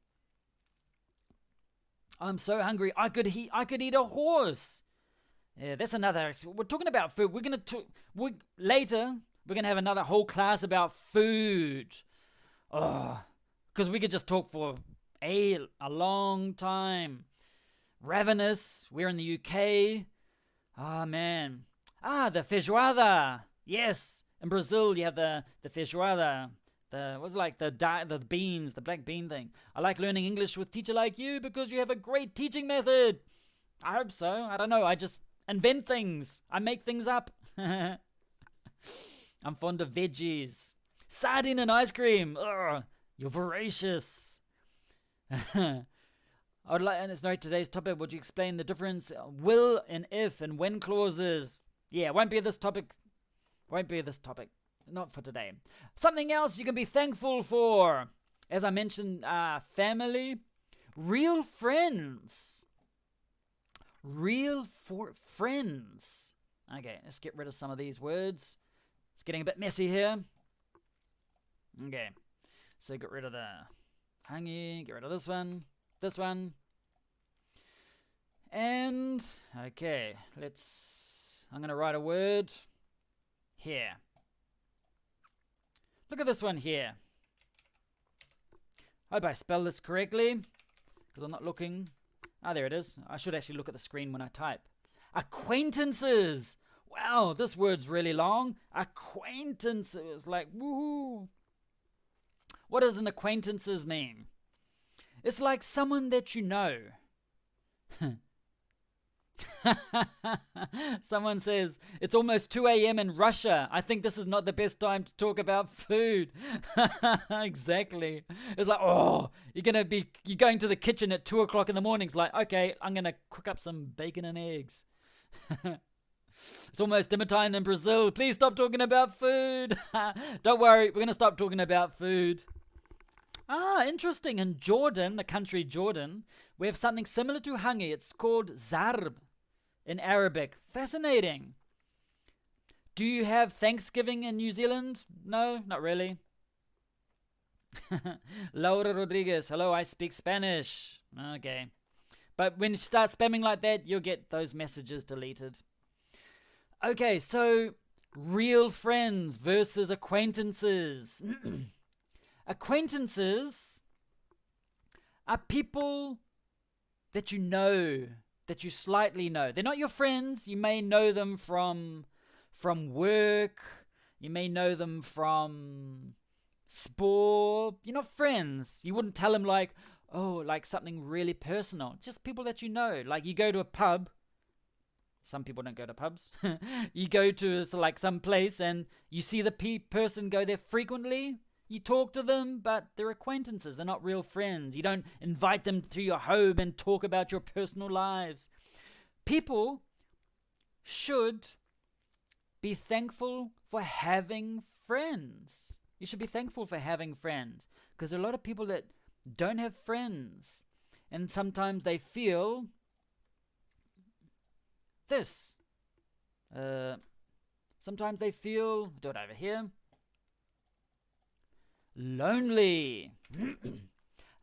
I'm so hungry. I could eat a horse. Yeah, that's another. We're talking about food. Later. We're gonna have another whole class about food. Oh, because we could just talk for a long time. Ravenous. We're in the UK. Ah, man. The feijoada. Yes. In Brazil, you have the feijoada. The beans, the black bean thing. I like learning English with teacher like you because you have a great teaching method. I hope so. I don't know. I just invent things. I make things up. I'm fond of veggies. Sardine and ice cream. Ugh, you're voracious. I would like, and it's not today's topic. Would you explain the difference will and if and when clauses? Yeah, won't be this topic. Not for today. Something else you can be thankful for. As I mentioned, family, real friends. Friends. Okay, let's get rid of some of these words. It's getting a bit messy here. Okay, so get rid of the hangy, get rid of this one. And, okay, I'm going to write a word here. Look at this one here. Hope I spell this correctly, because I'm not looking. There it is. I should actually look at the screen when I type. Acquaintances. Wow, this word's really long. Acquaintances, like, woohoo. What does an acquaintances mean? It's like someone that you know. Someone says, it's almost 2 a.m. in Russia. I think this is not the best time to talk about food. Exactly. It's like, oh, you're going to the kitchen at 2 o'clock in the morning. It's like, okay, I'm going to cook up some bacon and eggs. It's almost dinner time in Brazil. Please stop talking about food. Don't worry, we're going to stop talking about food. Interesting. In Jordan, the country Jordan, we have something similar to hangi. It's called zarb in Arabic. Fascinating. Do you have Thanksgiving in New Zealand? No, not really. Laura Rodriguez. Hello, I speak Spanish. Okay. But when you start spamming like that, you'll get those messages deleted. Okay, so real friends versus acquaintances. Acquaintances are people that you know, that you slightly know. They're not your friends. You may know them from work. You may know them from sport. You're not friends. You wouldn't tell them like something really personal. Just people that you know. Like you go to a pub. Some people don't go to pubs. You go to some place and you see the person go there frequently. You talk to them, but they're acquaintances. They're not real friends. You don't invite them to your home and talk about your personal lives. People should be thankful for having friends. You should be thankful for having friends, because there are a lot of people that don't have friends, and sometimes they feel this. Sometimes they feel, do it over here, lonely.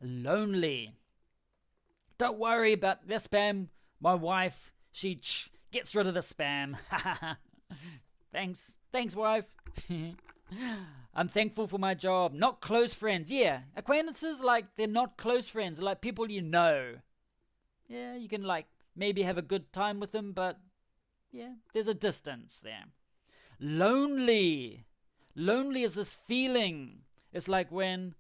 Lonely. Don't worry about the spam. My wife, she Gets rid of the spam. Thanks. Thanks, wife. I'm thankful for my job. Not close friends. Yeah, acquaintances, like, they're not close friends. They're like people you know. Yeah, you can, like, maybe have a good time with them, but yeah, there's a distance there. Lonely. Lonely is this feeling. It's like when,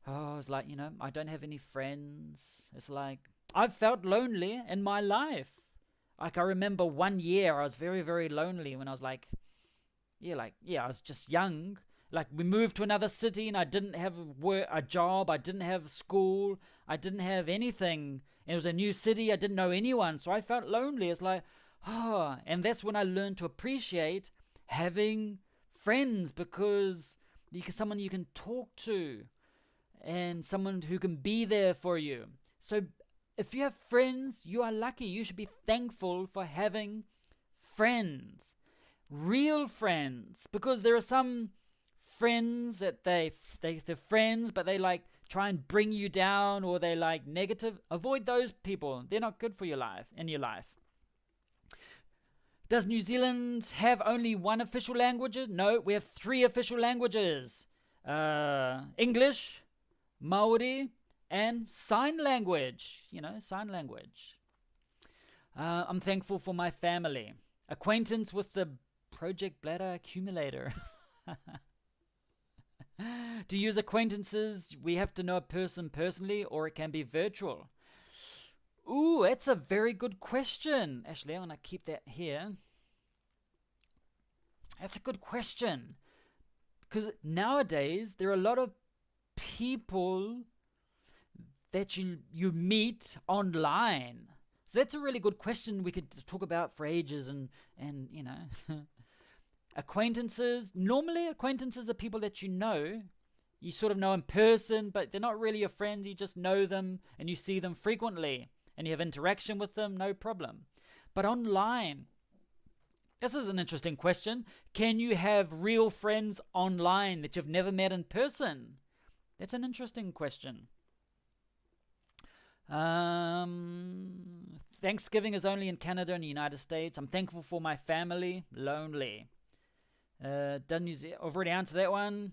it's like, I don't have any friends. It's like, I've felt lonely in my life. Like, I remember one year I was very, very lonely when I was like, I was just young. Like, we moved to another city and I didn't have a job. I didn't have school. I didn't have anything. It was a new city. I didn't know anyone. So I felt lonely. It's like, and that's when I learned to appreciate having friends, because someone you can talk to and someone who can be there for you. So if you have friends, you are lucky. You should be thankful for having friends, real friends, because there are some friends that they're friends, but they like try and bring you down, or they like negative. Avoid those people. They're not good for your life. Does New Zealand have only one official language? No, we have 3 official languages. English, Maori, and sign language. Sign language. I'm thankful for my family. Acquaintance with the Project Bladder Accumulator. To use acquaintances, we have to know a person personally, or it can be virtual. Ooh, that's a very good question. Actually, I'm going to keep that here. That's a good question. Because nowadays, there are a lot of people that you meet online. So that's a really good question we could talk about for ages, and acquaintances. Normally, acquaintances are people that you know. You sort of know in person, but they're not really your friends. You just know them and you see them frequently and you have interaction with them, no problem. But online, this is an interesting question. Can you have real friends online that you've never met in person? That's an interesting question. Thanksgiving is only in Canada and the United States. I'm thankful for my family. Lonely. I've already answered that one.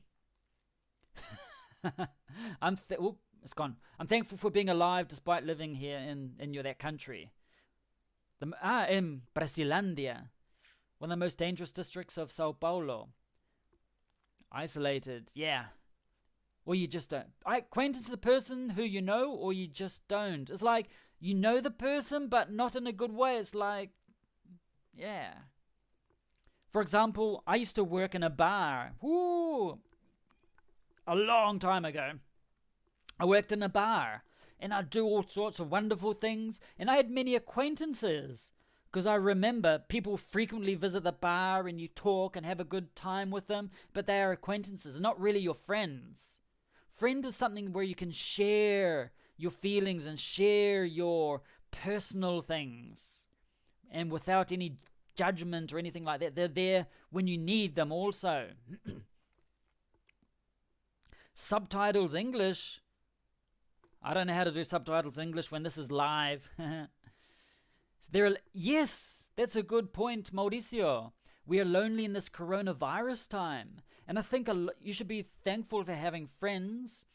It's gone. I'm thankful for being alive despite living here in that country. In Brasilandia, one of the most dangerous districts of Sao Paulo. Isolated, yeah. Or you just don't. Acquaintance is a person who you know, or you just don't. It's like you know the person, but not in a good way. It's like, yeah. For example, I used to work in a bar. A long time ago. I worked in a bar, and I'd do all sorts of wonderful things, and I had many acquaintances, because I remember people frequently visit the bar and you talk and have a good time with them, but they are acquaintances, and not really your friends. Friend is something where you can share your feelings and share your personal things, and without any judgment or anything like that. They're there when you need them also. Subtitles English. I don't know how to do subtitles English when this is live. Yes, that's a good point, Mauricio. We are lonely in this coronavirus time. And I think you should be thankful for having friends.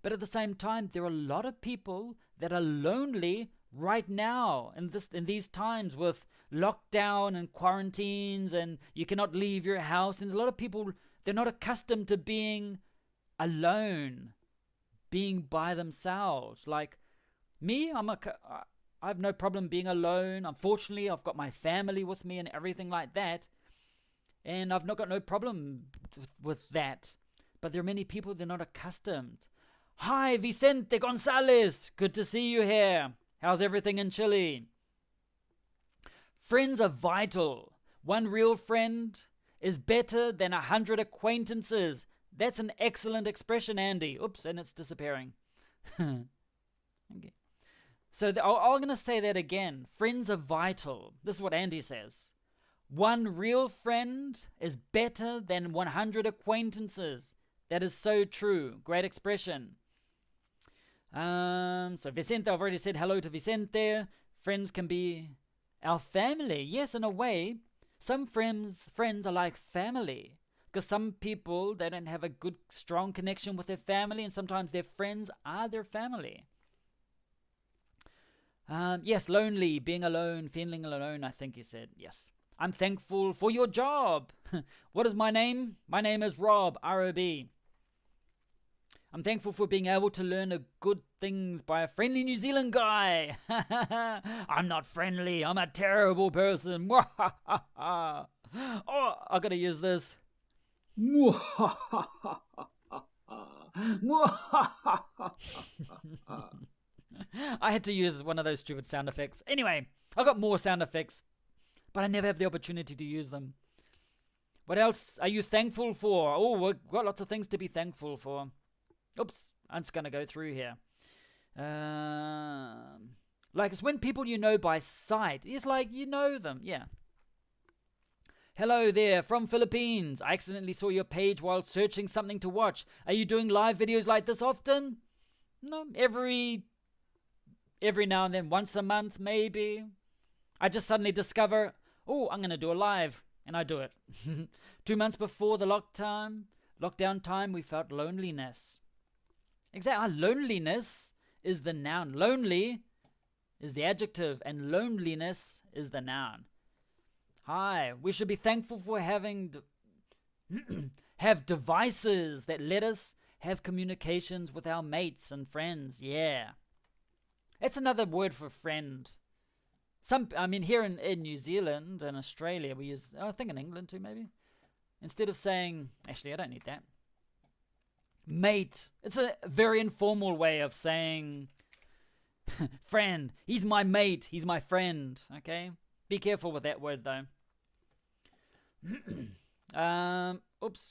But at the same time, there are a lot of people that are lonely right now in these times with lockdown and quarantines, and you cannot leave your house. And a lot of people, they're not accustomed to being alone, being by themselves. Like me, I have no problem being alone. Unfortunately, I've got my family with me and everything like that, and I've not got no problem with that. But there are many people, they're not accustomed. Hi, Vicente Gonzalez. Good to see you here. How's everything in Chile? Friends are vital. One real friend is better than 100 acquaintances. That's an excellent expression, Andy. Oops, and it's disappearing. Okay. So I'm going to say that again. Friends are vital. This is what Andy says. One real friend is better than 100 acquaintances. That is so true. Great expression. So Vicente, I've already said hello to Vicente. Friends can be Our family. Yes, in a way, some friends are like family. Because some people, they don't have a good, strong connection with their family, and sometimes their friends are their family. Yes, lonely, being alone, feeling alone, I think he said. Yes. I'm thankful for your job. What is my name? My name is Rob, R-O-B. I'm thankful for being able to learn good things by a friendly New Zealand guy. I'm not friendly. I'm a terrible person. Oh, I gotta use this. I had to use one of those stupid sound effects. Anyway, I got more sound effects, but I never have the opportunity to use them. What else are you thankful for? Oh, we've got lots of things to be thankful for. Oops, I'm just going to go through here. Like it's when people you know by sight. It's like you know them, yeah. Hello there, from Philippines. I accidentally saw your page while searching something to watch. Are you doing live videos like this often? No, every now and then, once a month maybe. I just suddenly discover, oh, I'm going to do a live, and I do it. 2 months before the lockdown time, we felt loneliness. Exactly, loneliness is the noun. Lonely is the adjective, and loneliness is the noun. Hi, we should be thankful for having have devices that let us have communications with our mates and friends. Yeah. It's another word for friend. Here in New Zealand and Australia, we use, I think in England too, maybe. Instead of saying, actually, I don't need that. Mate. It's a very informal way of saying friend. He's my mate. He's my friend. Okay? Be careful with that word, though.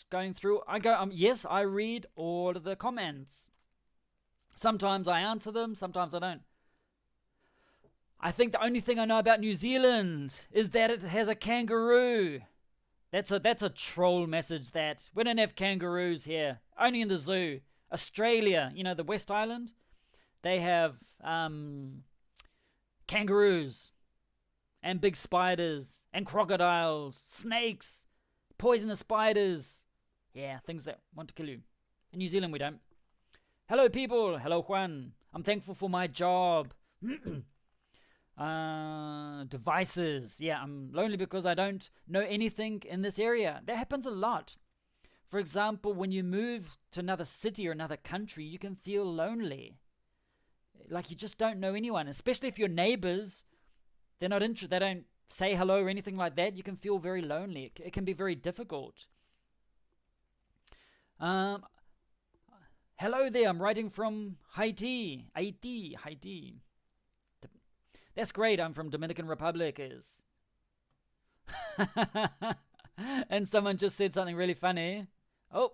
Going through. Yes, I read all of the comments. Sometimes I answer them, sometimes I don't. I think the only thing I know about New Zealand is that it has a kangaroo. That's a troll message that. We don't have kangaroos here. Only in the zoo. Australia, the West Island, they have kangaroos and big spiders and crocodiles, snakes, poisonous spiders. Yeah, things that want to kill you. In New Zealand, we don't. Hello, people. Hello, Juan. I'm thankful for my job. Devices. Yeah, I'm lonely because I don't know anything in this area. That happens a lot. For example, when you move to another city or another country, you can feel lonely. Like you just don't know anyone, especially if your neighbors, they don't say hello or anything like that. You can feel very lonely. It can be very difficult. Hello there, I'm writing from Haiti. That's great, I'm from Dominican Republic. And someone just said something really funny. Oh,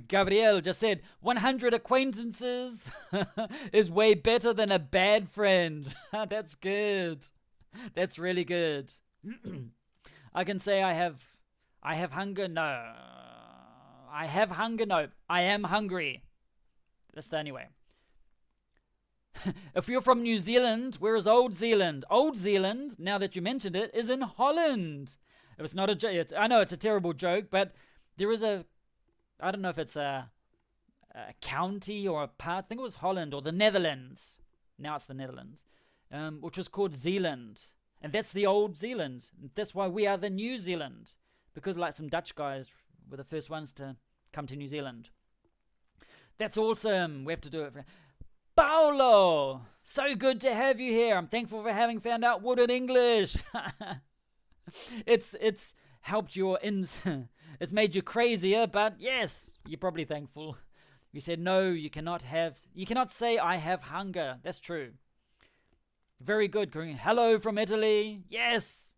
Gabriel just said, 100 acquaintances is way better than a bad friend. That's good. That's really good. I can say I have hunger. No. I have hunger. No. I am hungry. That's the only way. If you're from New Zealand, where is Old Zealand? Old Zealand, now that you mentioned it, is in Holland. It was not a joke. I know it's a terrible joke, but there is I don't know if it's a county or a part. I think it was Holland or the Netherlands. Now it's the Netherlands, which was called Zealand. And that's the Old Zealand. That's why we are the New Zealand. Because like some Dutch guys were the first ones to come to New Zealand. That's awesome. We have to do it. Paolo, so good to have you here. I'm thankful for having found out WOODWARD English. It's helped your it's made you crazier, but yes, you're probably thankful. You said no, you cannot say I have hunger. That's true. Very good. Hello from Italy. Yes.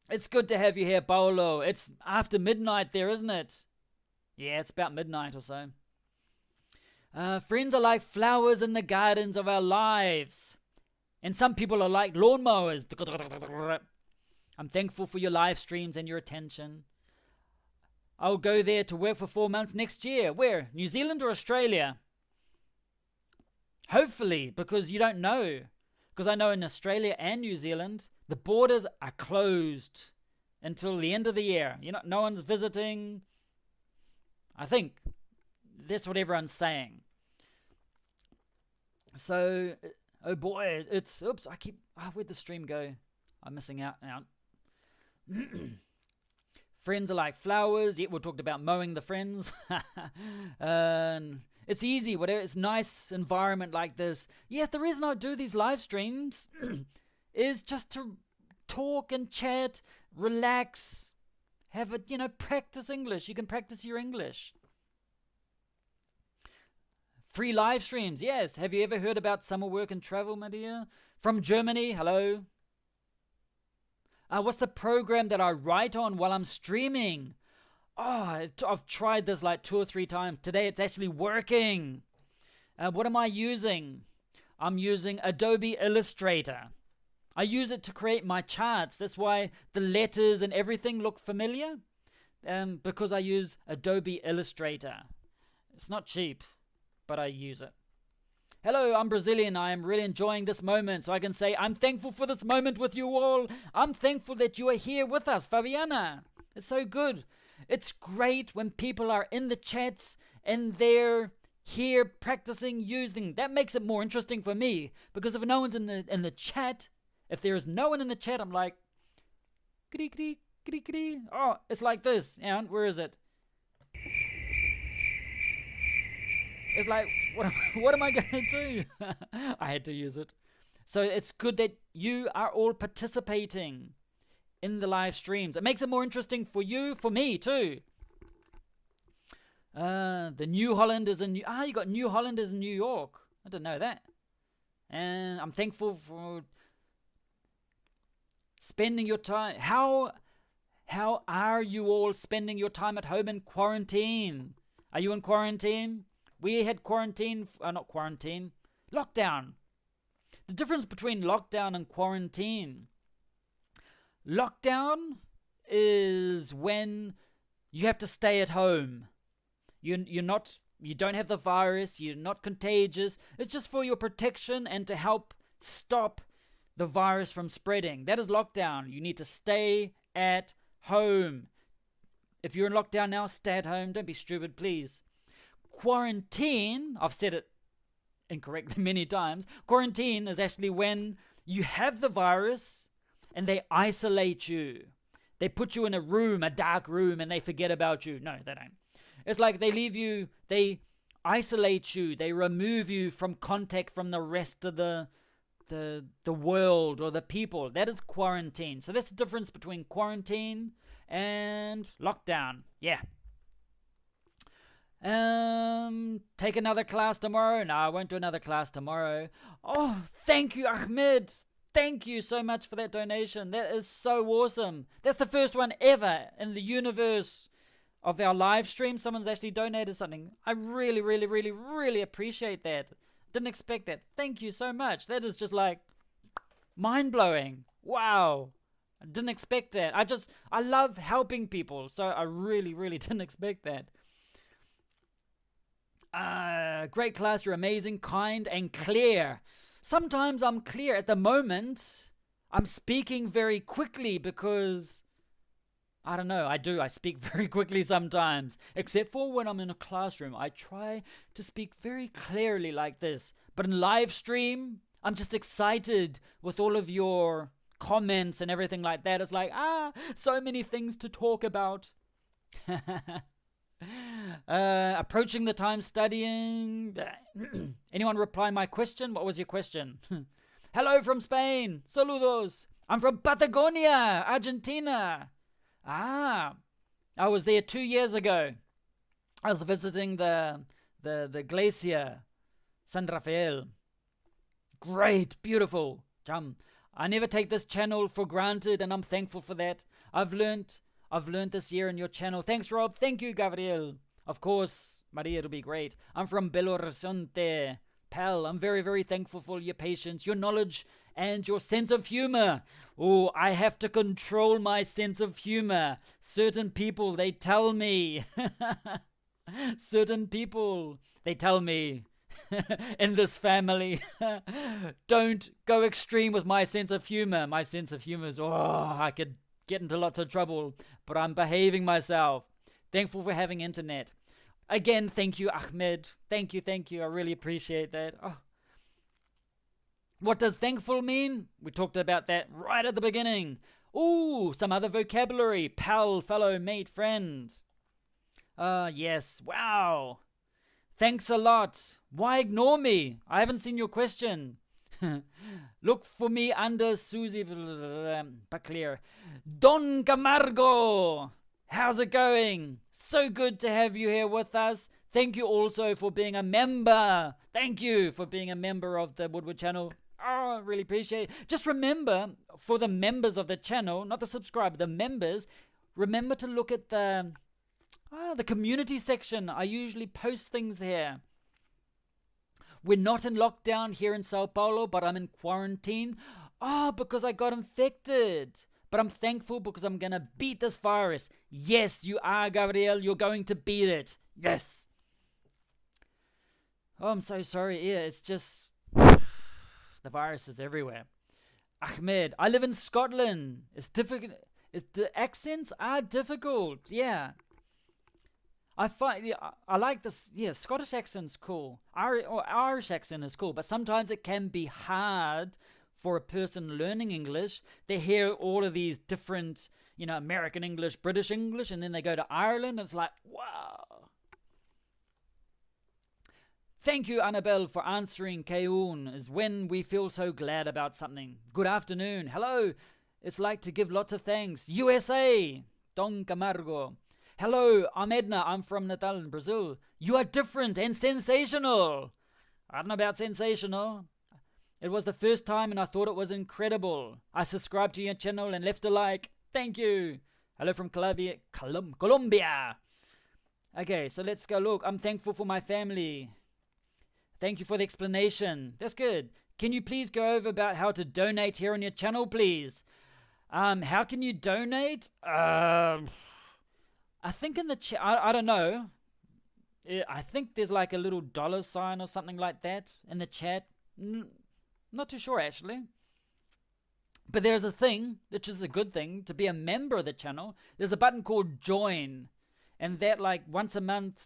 It's good to have you here, Paolo. It's after midnight there, isn't it? Yeah, it's about midnight or so. Friends are like flowers in the gardens of our lives. And some people are like lawnmowers. I'm thankful for your live streams and your attention. I'll go there to work for 4 months next year. Where? New Zealand or Australia? Hopefully, because you don't know. Because I know in Australia and New Zealand, the borders are closed until the end of the year. No one's visiting. I think that's what everyone's saying. So, oh boy, oops, where'd the stream go? I'm missing out now. Friends are like flowers. Yeah, we talked about mowing the friends. It's easy, whatever. It's nice environment like this. Yeah, the reason I do these live streams is just to talk and chat, relax, have it, practice English. You can practice your English. Free live streams, yes. Have you ever heard about summer work and travel, my dear? From Germany, hello. What's the program that I write on while I'm streaming? Oh, I've tried this like 2 or 3 times. Today it's actually working. What am I using? I'm using Adobe Illustrator. I use it to create my charts. That's why the letters and everything look familiar. Because I use Adobe Illustrator. It's not cheap, but I use it. Hello, I'm Brazilian. I am really enjoying this moment, so I can say I'm thankful for this moment with you all. I'm thankful that you are here with us, Fabiana. It's so good. It's great when people are in the chats and they're here practicing using. That makes it more interesting for me, because if no one's in the chat, if there is no one in the chat, I'm like, kri kri kri kri. Oh, it's like this. And where is it? It's like, what am I going to do? I had to use it. So it's good that you are all participating in the live streams. It makes it more interesting for you, for me too. The New Hollanders in you got New Hollanders in New York. I didn't know that. And I'm thankful for spending your time. How are you all spending your time at home in quarantine? Are you in quarantine? We had lockdown. The difference between lockdown and quarantine. Lockdown is when you have to stay at home. You don't have the virus, you're not contagious. It's just for your protection and to help stop the virus from spreading. That is lockdown. You need to stay at home. If you're in lockdown now, stay at home. Don't be stupid, please. Quarantine, I've said it incorrectly many times. Quarantine is actually when you have the virus and they isolate you. They put you in a room, a dark room, and they forget about you. No, they don't. It's like they leave you, they isolate you, they remove you from contact from the rest of the world or the people. That is quarantine. So that's the difference between quarantine and lockdown. Yeah. Take another class tomorrow? No, I won't do another class tomorrow. Oh, thank you, Ahmed. Thank you so much for that donation. That is so awesome. That's the first one ever in the universe of our live stream. Someone's actually donated something. I really, really, really, really appreciate that. Didn't expect that. Thank you so much. That is just like mind-blowing. Wow. I didn't expect that. I love helping people. So I really, really didn't expect that. Great class, you're amazing, kind, and clear. Sometimes I'm clear. At the moment, I'm speaking very quickly because, I don't know, I speak very quickly sometimes. Except for when I'm in a classroom. I try to speak very clearly like this. But in live stream, I'm just excited with all of your comments and everything like that. It's like, so many things to talk about. Approaching the time studying. Anyone reply my question? What was your question? Hello from Spain. Saludos. I'm from Patagonia, Argentina. I was there 2 years ago. I was visiting the glacier, San Rafael. Great, beautiful. I never take this channel for granted, and I'm thankful for that. I've learned this year in your channel. Thanks, Rob. Thank you, Gabriel. Of course, Maria, it'll be great. I'm from Belo Horizonte. Pal, I'm very, very thankful for your patience, your knowledge, and your sense of humor. Oh, I have to control my sense of humor. Certain people, they tell me. in this family. Don't go extreme with my sense of humor. My sense of humor is, I could get into lots of trouble, but I'm behaving myself. Thankful for having internet. Again, thank you, Ahmed. Thank you. I really appreciate that. What does thankful mean? We talked about that right at the beginning. Ooh, some other vocabulary. Pal, fellow, mate, friend. Yes. Wow. Thanks a lot. Why ignore me? I haven't seen your question. Look for me under Susie Baclear. Don Camargo. How's it going? So good to have you here with us. Thank you also for being a member. Thank you for being a member of the Woodward channel. I really appreciate it. Just remember, for the members of the channel, not the subscriber, the members, remember to look at the community section. I usually post things here. We're not in lockdown here in Sao Paulo, but I'm in quarantine. Because I got infected. But I'm thankful because I'm going to beat this virus. Yes, you are, Gabriel. You're going to beat it. Yes. I'm so sorry. Yeah, it's just the virus is everywhere. Ahmed, I live in Scotland. It's difficult. The accents are difficult. Yeah. I like this. Yeah, Scottish accent's cool. Irish accent is cool, but sometimes it can be hard for a person learning English. They hear all of these different, American English, British English, and then they go to Ireland, and it's like, wow. Thank you, Annabelle, for answering Keun, is when we feel so glad about something. Good afternoon. Hello. It's like to give lots of thanks. USA. Don Camargo. Hello, I'm Edna. I'm from Natal in Brazil. You are different and sensational. I don't know about sensational. It was the first time and I thought it was incredible. I subscribed to your channel and left a like. Thank you. Hello from Colombia. Okay, so let's go look. I'm thankful for my family. Thank you for the explanation. That's good. Can you please go over about how to donate here on your channel, please? How can you donate? I think in the chat, I don't know. I think there's like a little $sign or something like that in the chat. Not too sure, actually. But there's a thing, which is a good thing, to be a member of the channel. There's a button called join. And that, like, once a month,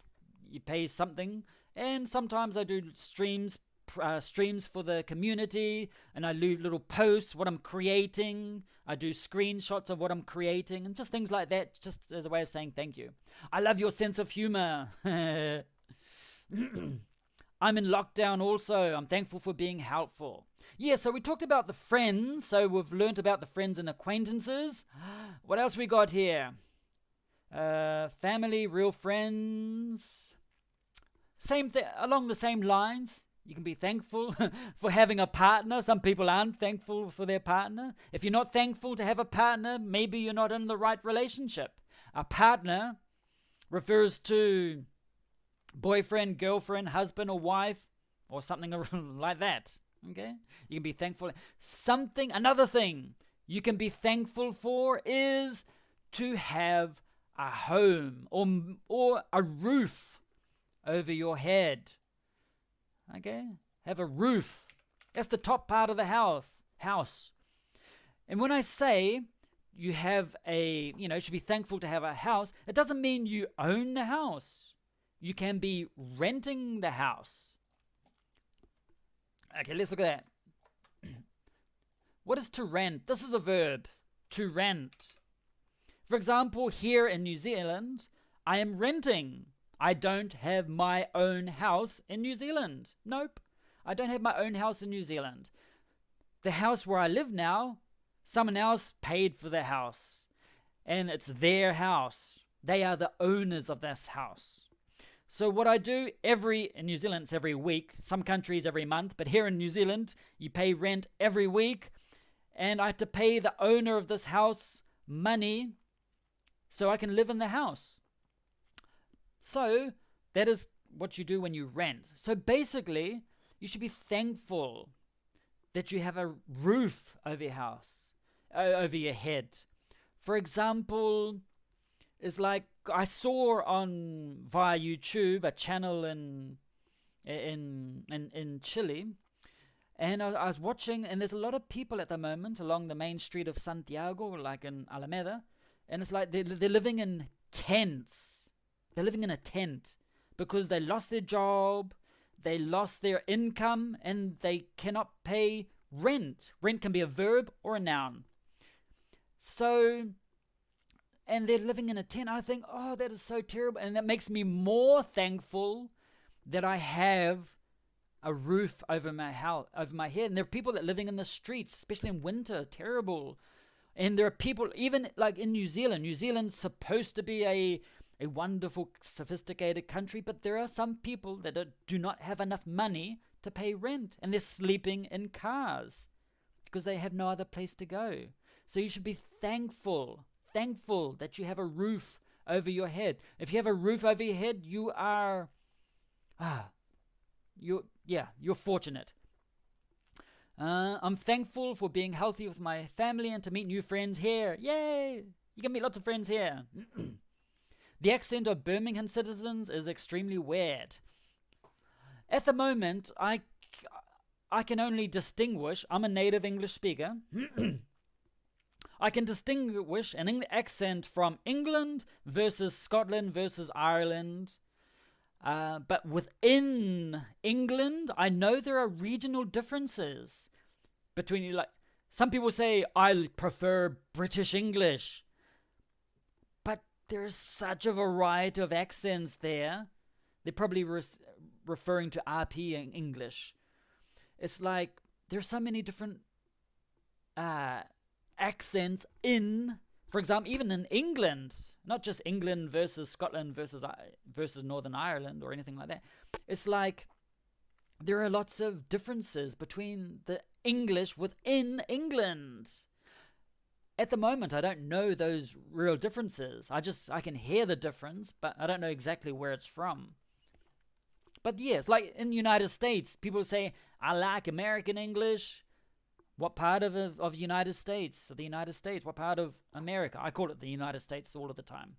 you pay something. And sometimes I do streams for the community, and I leave little posts, what I'm creating. I do screenshots of what I'm creating, and just things like that, just as a way of saying thank you. I love your sense of humor. I'm in lockdown also. I'm thankful for being helpful. Yeah, so we talked about the friends, so we've learnt about the friends and acquaintances. What else we got here? Family, real friends. Same thing, along the same lines. You can be thankful for having a partner. Some people aren't thankful for their partner. If you're not thankful to have a partner, maybe you're not in the right relationship. A partner refers to boyfriend, girlfriend, husband or wife, or something like that. Okay? You can be thankful. Another thing you can be thankful for is to have a home or a roof over your head. Okay? Have a roof. That's the top part of the house. And when I say you have you should be thankful to have a house, it doesn't mean you own the house. You can be renting the house. Okay, let's look at that. What is to rent? This is a verb. To rent. For example, here in New Zealand, I am renting. I don't have my own house in New Zealand. Nope. I don't have my own house in New Zealand. The house where I live now, someone else paid for the house. And it's their house. They are the owners of this house. So what I do in New Zealand, it's every week. Some countries every month. But here in New Zealand, you pay rent every week. And I have to pay the owner of this house money so I can live in the house. So that is what you do when you rent. So basically, you should be thankful that you have a roof over your house, over your head. For example, it's like I saw via YouTube a channel in in Chile. And I was watching, and there's a lot of people at the moment along the main street of Santiago, like in Alameda, and it's like they're living in tents. They're living in a tent because they lost their job, they lost their income, and they cannot pay rent. Rent can be a verb or a noun. So, and they're living in a tent. I think, oh, that is so terrible. And that makes me more thankful that I have a roof over my house, over my head. And there are people that are living in the streets, especially in winter, terrible. And there are people, even like in New Zealand. New Zealand's supposed to be a wonderful, sophisticated country, but there are some people that do not have enough money to pay rent, and they're sleeping in cars because they have no other place to go. So you should be thankful that you have a roof over your head. If you have a roof over your head, you are, you're fortunate. I'm thankful for being healthy with my family and to meet new friends here. Yay! You can meet lots of friends here. The accent of Birmingham citizens is extremely weird. At the moment, I can only distinguish, I'm a native English speaker, I can distinguish an accent from England versus Scotland versus Ireland. But within England, I know there are regional differences between, like, some people say, I prefer British English. But there's such a variety of accents there. They're probably referring to RP in English. It's like, there's so many different accents in, for example, even in England, not just England versus Scotland versus Northern Ireland or anything like that. It's like there are lots of differences between the English within England. At the moment, I don't know those real differences. I can hear the difference, but I don't know exactly where it's from. But yes, like in the United States, people say, I like American English. What part of the United States? The United States. What part of America? I call it the United States all of the time.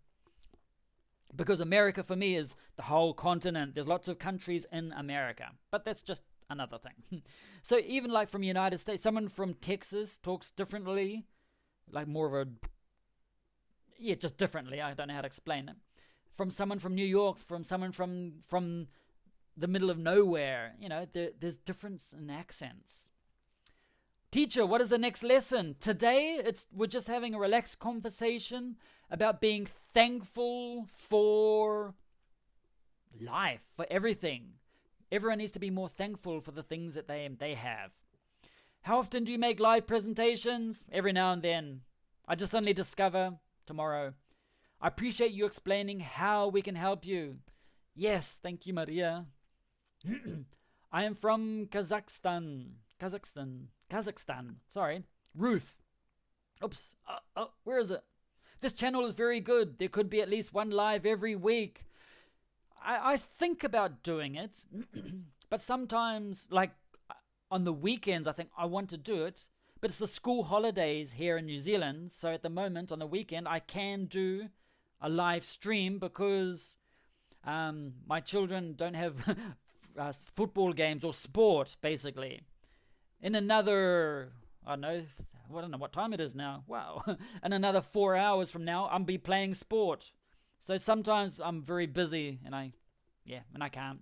Because America for me is the whole continent. There's lots of countries in America. But that's just another thing. So even like from United States, someone from Texas talks differently. Like more of a, just differently. I don't know how to explain it. From someone from New York, from someone from the middle of nowhere. There's difference in accents. Teacher, what is the next lesson? Today, we're just having a relaxed conversation about being thankful for life, for everything. Everyone needs to be more thankful for the things that they have. How often do you make live presentations? Every now and then. I just suddenly discover tomorrow. I appreciate you explaining how we can help you. Yes, thank you, Maria. I am from Kazakhstan. Sorry. Ruth. Oops. Where is it? This channel is very good. There could be at least one live every week. I think about doing it, but sometimes, like on the weekends, I think I want to do it, but it's the school holidays here in New Zealand. So at the moment, on the weekend, I can do a live stream because my children don't have football games or sport, basically. In another, I don't know what time it is now. Wow. In another 4 hours from now, I'll be playing sport. So sometimes I'm very busy and I can't.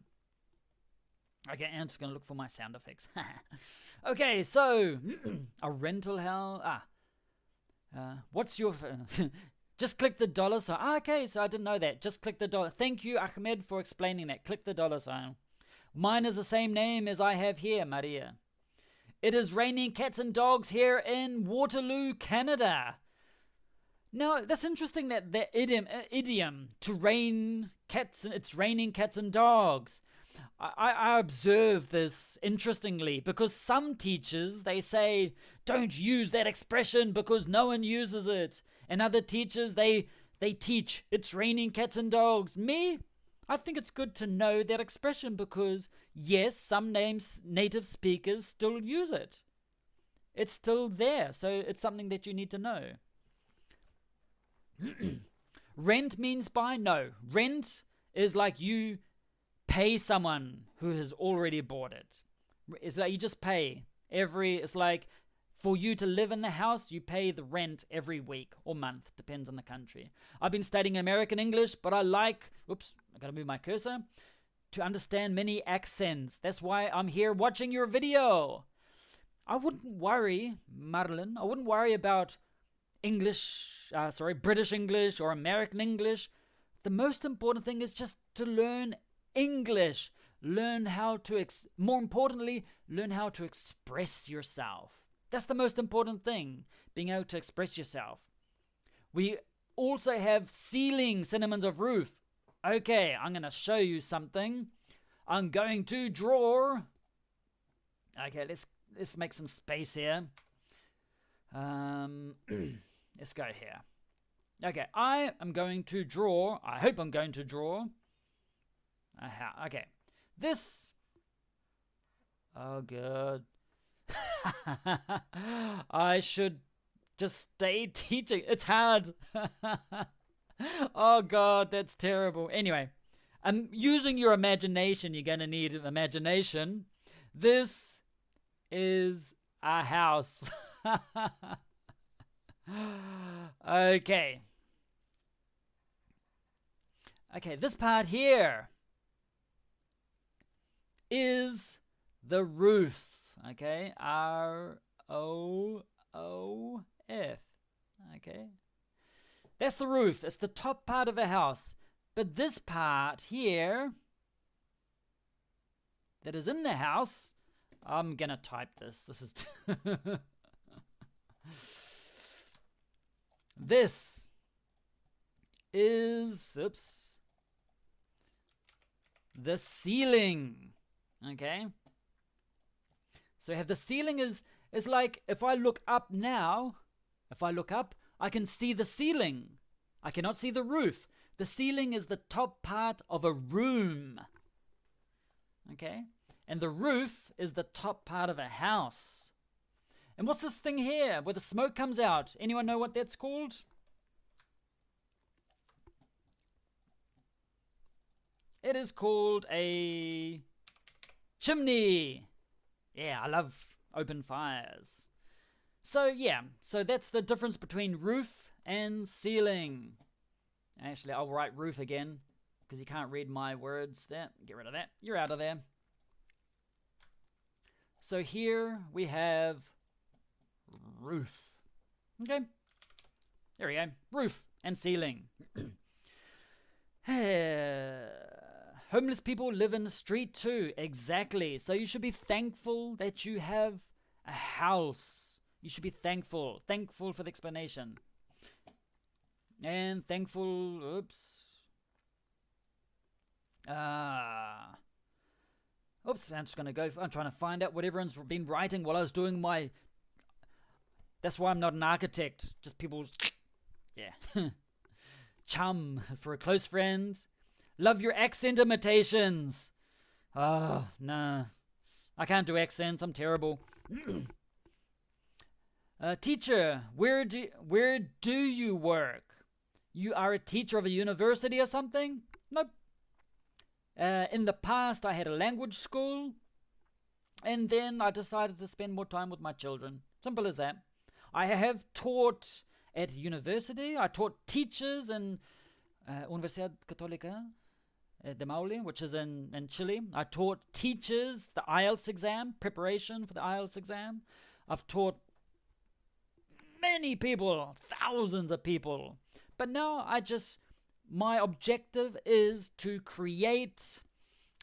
Okay, I'm just going to look for my sound effects. Okay, so a rental house. What's your... Just click the dollar sign. Okay, so I didn't know that. Just click the dollar. Thank you, Ahmed, for explaining that. Click the dollar sign. Mine is the same name as I have here, Maria. It is raining cats and dogs here in Waterloo, Canada. Now, that's interesting that the idiom to rain cats, it's raining cats and dogs. I observe this interestingly because some teachers, they say, don't use that expression because no one uses it. And other teachers, they teach, it's raining cats and dogs. Me, I think it's good to know that expression because, yes, some native speakers still use it. It's still there, so it's something that you need to know. Rent means buy? No. Rent is like you pay someone who has already bought it. It's like you just pay it's like for you to live in the house, you pay the rent every week or month, depends on the country. I've been studying American English, but I gotta move my cursor, to understand many accents. That's why I'm here watching your video. I wouldn't worry, Madeline, I wouldn't worry about British English or American English. The most important thing is just to learn English. Learn how to, more importantly, learn how to express yourself. That's the most important thing, being able to express yourself. We also have ceiling synonyms of roof. Okay, I'm going to show you something. I'm going to draw. Okay, let's make some space here. Let's go here. Okay, I am going to draw. I hope I'm going to draw. Okay, this. Oh, good. I should just stay teaching. It's hard. Oh, God, that's terrible. Anyway, I'm using your imagination. You're going to need imagination. This is a house. Okay. Okay, this part here is the roof. Okay, R-O-O-F. Okay. That's the roof. It's the top part of a house. But this part here that is in the house, I'm going to type this. This is this is the ceiling. Okay. So we have the ceiling is like, if I look up now, I can see the ceiling. I cannot see the roof. The ceiling is the top part of a room. Okay? And the roof is the top part of a house. And what's this thing here where the smoke comes out? Anyone know what that's called? It is called a chimney. Yeah, I love open fires. So yeah, so that's the difference between roof and ceiling. Actually, I'll write roof again because you can't read my words there. Get rid of that. You're out of there. So here we have roof. Okay. There we go. Roof and ceiling. Homeless people live in the street too. Exactly. So you should be thankful that you have a house. You should be thankful. Thankful for the explanation. And thankful, I'm just going to go, I'm trying to find out what everyone's been writing while I was doing my, that's why I'm not an architect. Just people's, yeah. Chum for a close friend. Love your accent imitations. Oh, nah. I can't do accents. I'm terrible. Teacher, where do you work? You are a teacher of a university or something? Nope. In the past, I had a language school, and then I decided to spend more time with my children. Simple as that. I have taught at university. I taught teachers in Universidad Católica de Maule, which is in Chile. I taught teachers the IELTS exam, preparation for the IELTS exam. I've taught many people, thousands of people. But now my objective is to create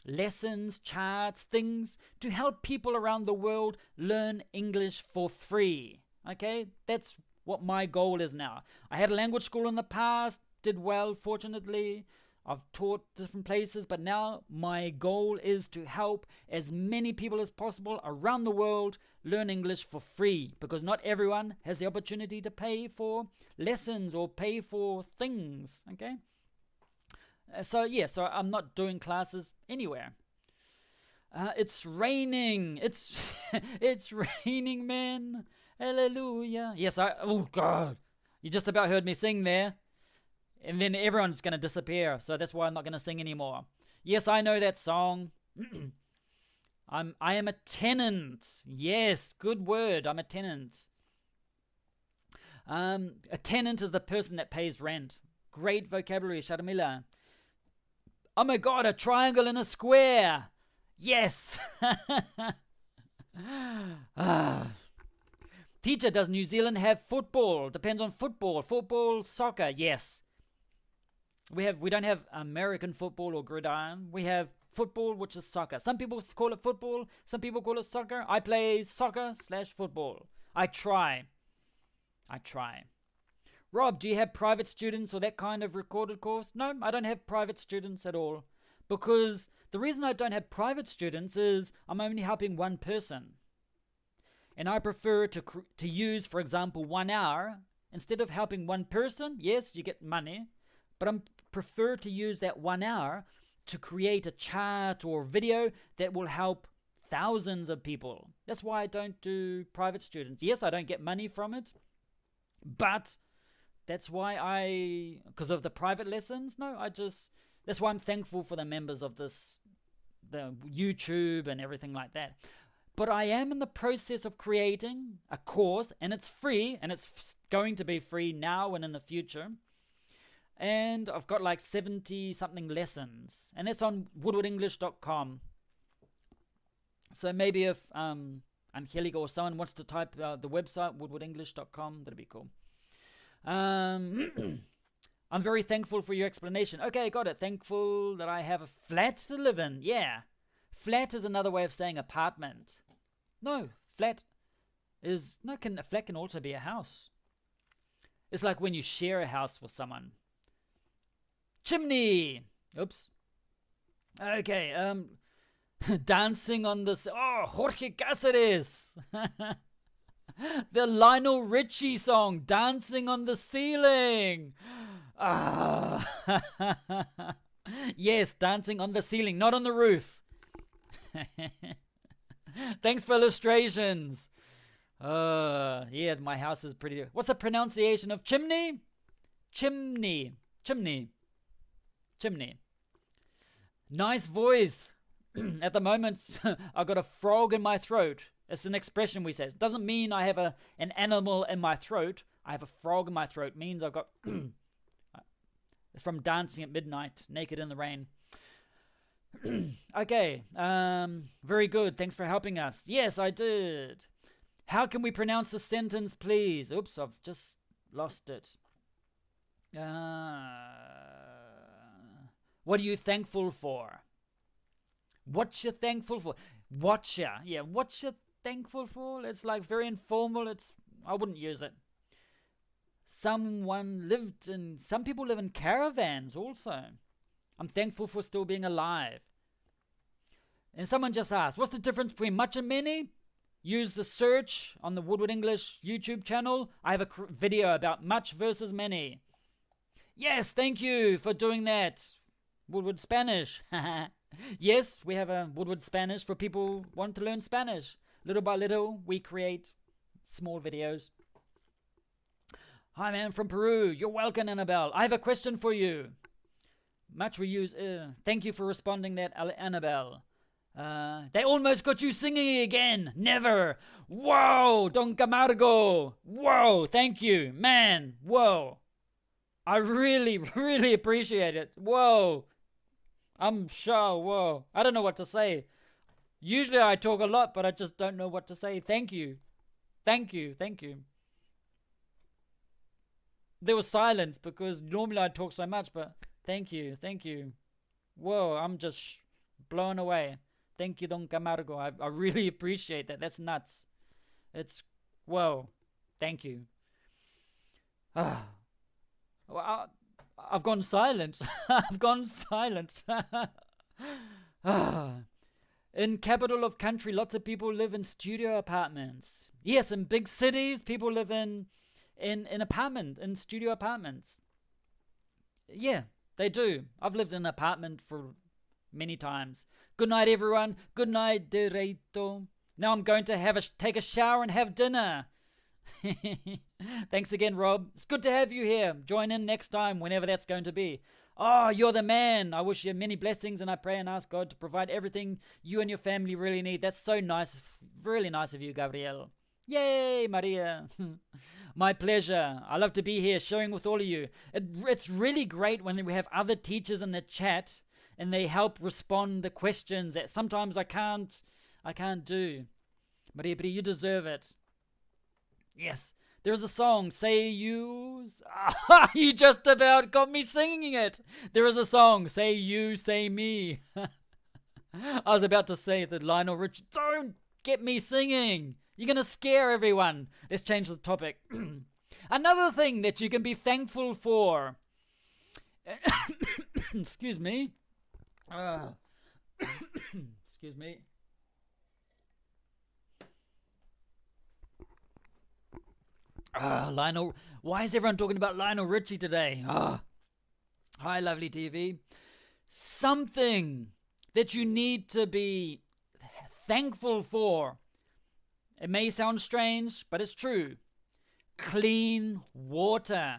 lessons, charts, things to help people around the world learn English for free. Okay? That's what my goal is now. I had a language school in the past, did well, fortunately. I've taught different places, but now my goal is to help as many people as possible around the world learn English for free, because not everyone has the opportunity to pay for lessons or pay for things, okay? So I'm not doing classes anywhere. It's raining. It's raining, man. Hallelujah. Yes, oh God. You just about heard me sing there. And then everyone's going to disappear. So that's why I'm not going to sing anymore. Yes, I know that song. I am a tenant. Yes, good word. I'm a tenant. A tenant is the person that pays rent. Great vocabulary, Sharamila. Oh my god, a triangle and a square. Yes. Teacher, does New Zealand have football? Depends on football. Football, soccer, yes. We don't have American football or gridiron. We have football, which is soccer. Some people call it football. Some people call it soccer. I play soccer/football. I try. Rob, do you have private students or that kind of recorded course? No, I don't have private students at all. Because the reason I don't have private students is I'm only helping one person. And I prefer to use, for example, 1 hour. Instead of helping one person, yes, you get money. But I prefer to use that 1 hour to create a chart or video that will help thousands of people. That's why I don't do private students. Yes, I don't get money from it. But that's why because of the private lessons, that's why I'm thankful for the members of the YouTube and everything like that. But I am in the process of creating a course, and it's free, and it's going to be free now and in the future. And I've got like 70-something lessons, and that's on woodwardenglish.com. So maybe if Angelica or someone wants to type the website, woodwardenglish.com, that'd be cool. I'm very thankful for your explanation. Okay, got it. Thankful that I have a flat to live in. Yeah. Flat is another way of saying apartment. No, flat can also be a house. It's like when you share a house with someone. Chimney. Oops. Okay, dancing on this. Oh, Jorge Cáceres. The Lionel Richie song, Dancing on the Ceiling. Yes, dancing on the ceiling, not on the roof. Thanks for illustrations. Yeah, my house is pretty. What's the pronunciation of chimney? Chimney. Nice voice. At the moment, I've got a frog in my throat. It's an expression we say. It doesn't mean I have an animal in my throat. I have a frog in my throat. It means I've got... It's from dancing at midnight, naked in the rain. Okay. Very good. Thanks for helping us. Yes, I did. How can we pronounce the sentence, please? Oops, I've just lost it. What are you thankful for? What you thankful for? What you thankful for? It's like very informal. I wouldn't use it. Some people live in caravans also. I'm thankful for still being alive. And someone just asked, what's the difference between much and many? Use the search on the Woodward English YouTube channel. I have a video about much versus many. Yes, thank you for doing that. Woodward Spanish. Yes, we have a Woodward Spanish for people who want to learn Spanish. Little by little, we create small videos. Hi, man, from Peru. You're welcome, Annabelle. I have a question for you. Much we use. Thank you for responding that, Annabelle. They almost got you singing again. Never. Whoa, Don Camargo. Whoa, thank you. Man, whoa. I really, really appreciate it. Whoa. I'm sure, whoa. I don't know what to say. Usually I talk a lot, but I just don't know what to say. Thank you. Thank you. Thank you. There was silence because normally I talk so much, but thank you. Thank you. Whoa, I'm just blown away. Thank you, Don Camargo. I really appreciate that. That's nuts. Whoa. Thank you. Well, I've gone silent. I've gone silent. In capital of country, lots of people live in studio apartments. Yes, in big cities, people live in studio apartments. Yeah, they do. I've lived in an apartment for many times. Good night, everyone. Good night, Dereito. Now I'm going to take a shower and have dinner. Thanks again, Rob. It's good to have you here. Join in next time, whenever that's going to be. Oh, you're the man. I wish you many blessings, and I pray and ask God to provide everything you and your family really need. That's so nice. Really nice of you, Gabriel. Yay, Maria. My pleasure. I love to be here sharing with all of you. It's really great when we have other teachers in the chat and they help respond the questions that sometimes I can't do. Maria, you deserve it. Yes. There's a song, Say You. You just about got me singing it. There is a song, Say You, Say Me. I was about to say that Lionel Richie, don't get me singing. You're going to scare everyone. Let's change the topic. Another thing that you can be thankful for. Excuse me. Excuse me. Lionel. Why is everyone talking about Lionel Richie today? Hi, lovely TV. Something that you need to be thankful for. It may sound strange, but it's true. Clean water.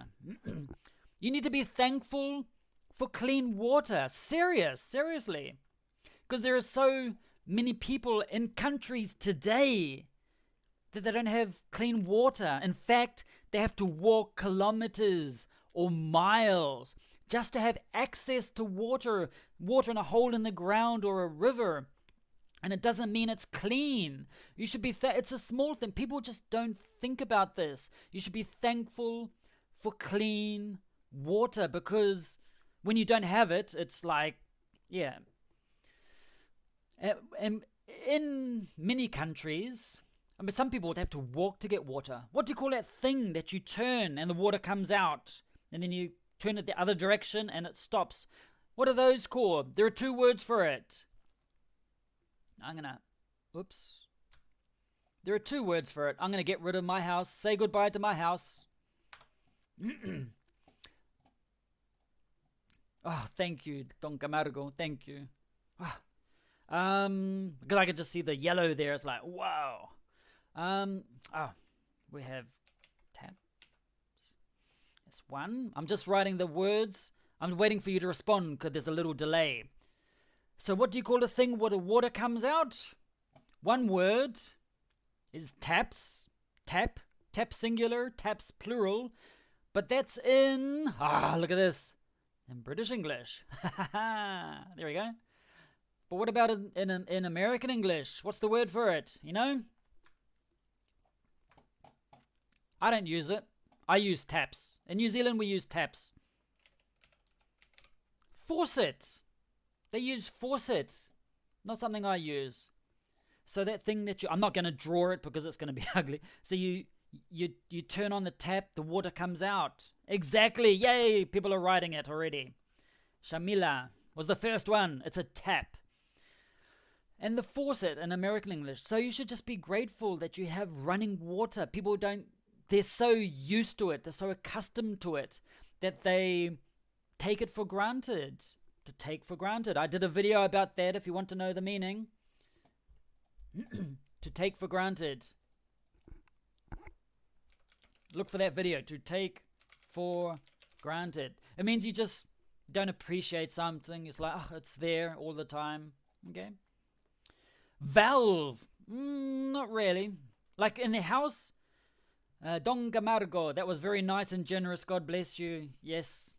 You need to be thankful for clean water. Seriously. Because there are so many people in countries today that they don't have clean water. In fact, they have to walk kilometers or miles just to have access to water in a hole in the ground or a river. And it doesn't mean it's clean. You should be it's a small thing. People just don't think about this. You should be thankful for clean water, because when you don't have it, it's like, yeah. And in many countries, some people would have to walk to get water. What do you call that thing that you turn and the water comes out, and then you turn it the other direction and it stops? What are those called? There are 2 words for it. There are 2 words for it. I'm going to get rid of my house. Say goodbye to my house. Oh, thank you, Don Camargo. Thank you. Because I could just see the yellow there. It's like, wow. We have tabs. That's 1. I'm just writing the words. I'm waiting for you to respond because there's a little delay. So what do you call a thing where the water comes out? 1 word is taps. Tap singular, taps plural. But that's in, look at this, in British English. There we go. But what about in American English? What's the word for it? You know? I don't use it. I use taps. In New Zealand, we use taps. Faucet. They use faucet. Not something I use. So that thing that I'm not going to draw it because it's going to be ugly. So you turn on the tap, the water comes out. Exactly. Yay, people are writing it already. Shamila was the first one. It's a tap. And the faucet in American English. So you should just be grateful that you have running water. People they're so used to it. They're so accustomed to it that they take it for granted. To take for granted. I did a video about that if you want to know the meaning. To take for granted. Look for that video. To take for granted. It means you just don't appreciate something. It's like, it's there all the time. Okay. Valve. Not really. Like in the house. Don Gamargo. That was very nice and generous. God bless you. Yes.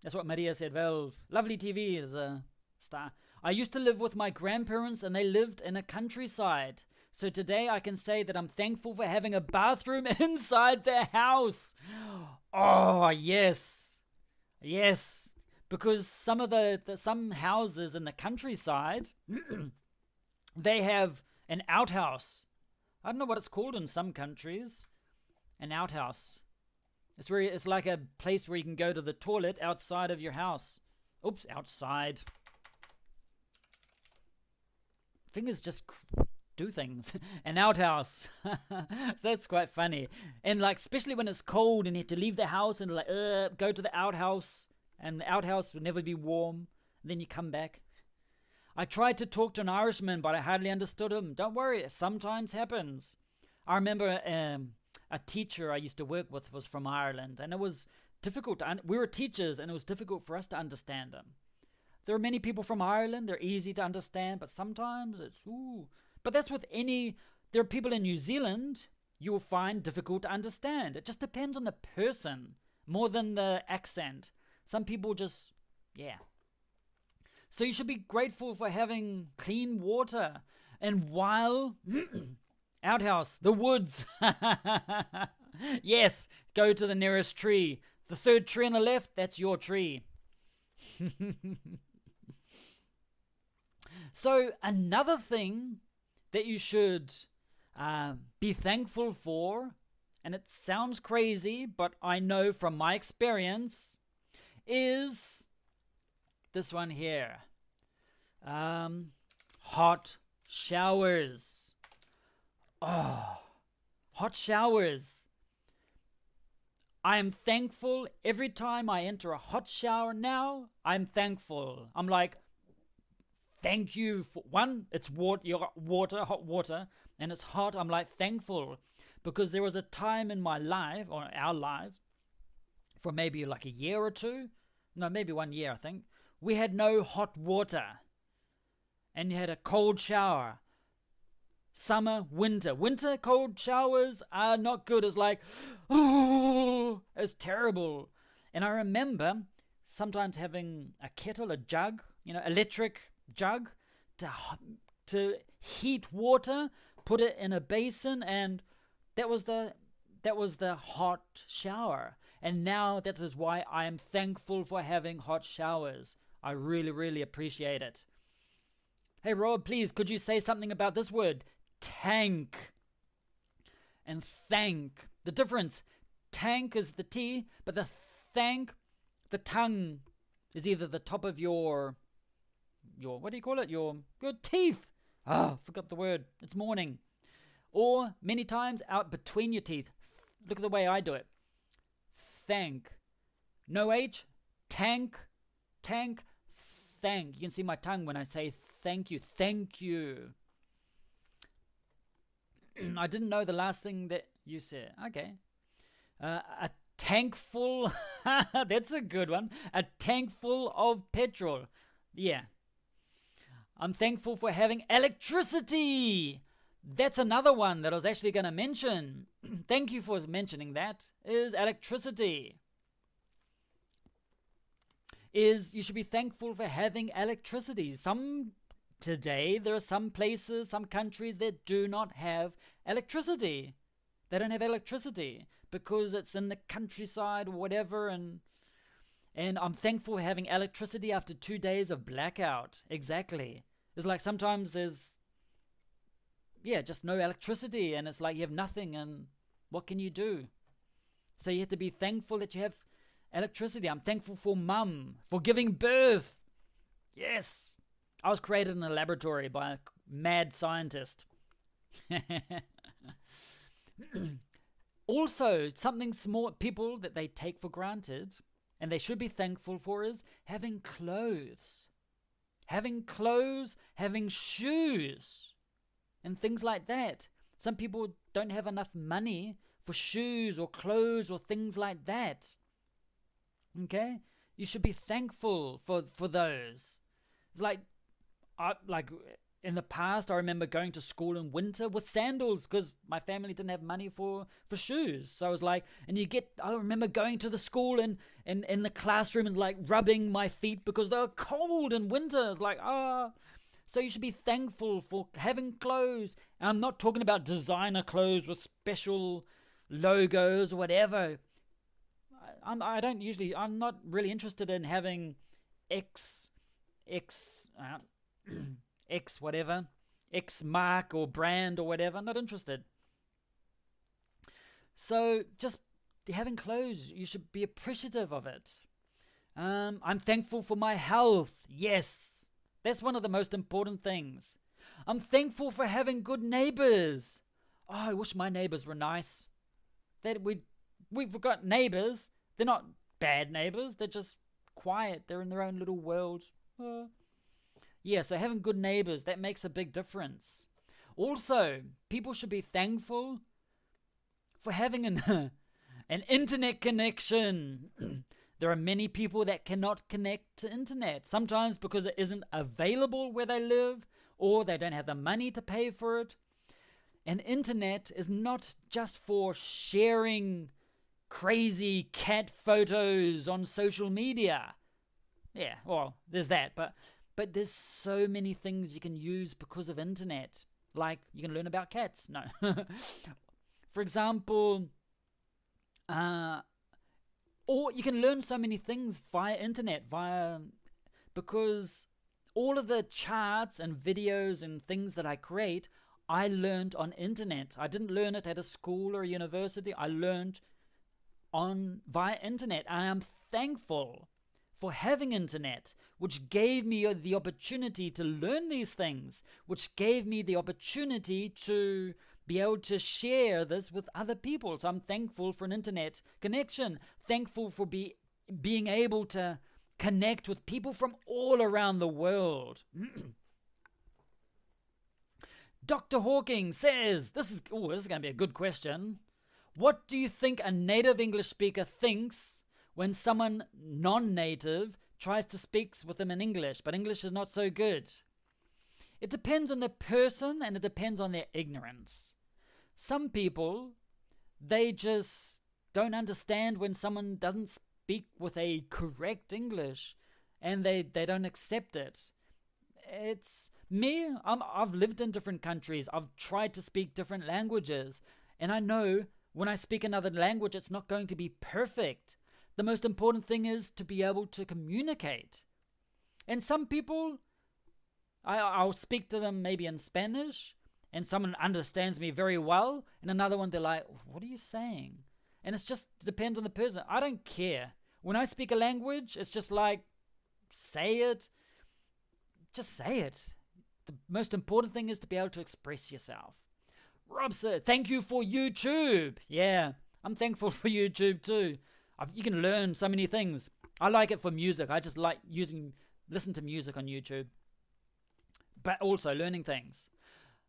That's what Maria said. Valve. Lovely TV is a star. I used to live with my grandparents and they lived in a countryside. So today I can say that I'm thankful for having a bathroom inside their house. Oh, yes. Yes. Because some of some houses in the countryside, they have an outhouse. I don't know what it's called in some countries. An outhouse. It's like a place where you can go to the toilet outside of your house. Oops, outside. Fingers just do things. An outhouse. That's quite funny. And like, especially when it's cold and you have to leave the house and like, go to the outhouse. And the outhouse would never be warm. And then you come back. I tried to talk to an Irishman, but I hardly understood him. Don't worry, it sometimes happens. I remember a teacher I used to work with was from Ireland, and it was difficult we were teachers, and it was difficult for us to understand them. There are many people from Ireland, they're easy to understand, but sometimes it's, ooh. But that's with there are people in New Zealand you will find difficult to understand. It just depends on the person more than the accent. Some people just, yeah. So you should be grateful for having clean water. And while, outhouse, the woods. Yes, go to the nearest tree. The third tree on the left, that's your tree. So another thing that you should be thankful for, and it sounds crazy, but I know from my experience, is this one here. Hot showers. Oh, hot showers. I am thankful every time I enter a hot shower now. I'm thankful. I'm like, thank you for one, it's you got water, hot water, and it's hot. I'm like thankful because there was a time in my life, or our lives, for maybe like a year or two, no, maybe 1 year, I think, we had no hot water. And you had a cold shower. Summer, winter. Winter cold showers are not good. It's like, oh, it's terrible. And I remember sometimes having a kettle, a jug, electric jug, to heat water, put it in a basin, and that was the hot shower. And now that is why I am thankful for having hot showers. I really, really appreciate it. Hey, Rob, please, could you say something about this word? Tank and thank. The difference, tank is the T, but the thank, the tongue is either the top of your what do you call it? Your teeth. Ah, forgot the word. It's morning. Or many times out between your teeth. Look at the way I do it. Thank. No H. Tank. Thank. You can see my tongue when I say thank you. Thank you. I didn't know the last thing that you said. Okay. A tank full. That's a good one. A tank full of petrol. Yeah. I'm thankful for having electricity. That's another one that I was actually going to mention. Thank you for mentioning that. Is electricity. You should be thankful for having electricity. Today, there are some places, some countries that do not have electricity. They don't have electricity because it's in the countryside or whatever. And I'm thankful for having electricity after 2 days of blackout. Exactly. It's like sometimes there's, just no electricity, and it's like you have nothing, and what can you do? So you have to be thankful that you have electricity. I'm thankful for Mum, for giving birth. Yes. I was created in a laboratory by a mad scientist. Also, something small, people that they take for granted and they should be thankful for is having clothes. Having clothes, having shoes, and things like that. Some people don't have enough money for shoes or clothes or things like that. Okay? You should be thankful for those. It's like in the past, I remember going to school in winter with sandals because my family didn't have money for shoes. So I was like, I remember going to the school and in the classroom and like rubbing my feet because they were cold in winter. It's like, So you should be thankful for having clothes. And I'm not talking about designer clothes with special logos or whatever. I'm not really interested in having X whatever, X mark or brand or whatever. I'm not interested. So just having clothes, you should be appreciative of it. I'm thankful for my health. Yes, that's one of the most important things. I'm thankful for having good neighbors. Oh, I wish my neighbors were nice. That we've got neighbors. They're not bad neighbors. They're just quiet. They're in their own little world. So having good neighbors, that makes a big difference. Also, people should be thankful for having An internet connection. There are many people that cannot connect to internet, sometimes because it isn't available where they live or they don't have the money to pay for it. And internet is not just for sharing crazy cat photos on social media. Yeah, well, there's that, but there's so many things you can use because of internet. Like, you can learn about cats. No. For example, or you can learn so many things via internet, because all of the charts and videos and things that I create, I learned on internet. I didn't learn it at a school or a university. I learned via internet. And I'm thankful for having internet, which gave me the opportunity to learn these things, which gave me the opportunity to be able to share this with other people. So I'm thankful for an internet connection, thankful for being able to connect with people from all around the world. Dr. Hawking says, this is going to be a good question. What do you think a native English speaker thinks when someone non-native tries to speak with them in English, but English is not so good? It depends on the person and it depends on their ignorance. Some people, they just don't understand when someone doesn't speak with a correct English and they don't accept it. It's me. I've lived in different countries. I've tried to speak different languages. And I know when I speak another language, it's not going to be perfect. The most important thing is to be able to communicate. And some people, I'll speak to them maybe in Spanish, and someone understands me very well, and another one, they're like, what are you saying? And it just depends on the person. I don't care. When I speak a language, it's just like, say it. Just say it. The most important thing is to be able to express yourself. Rob said, thank you for YouTube. Yeah, I'm thankful for YouTube too. You can learn so many things. I like it for music. I just like listen to music on YouTube, but also learning things.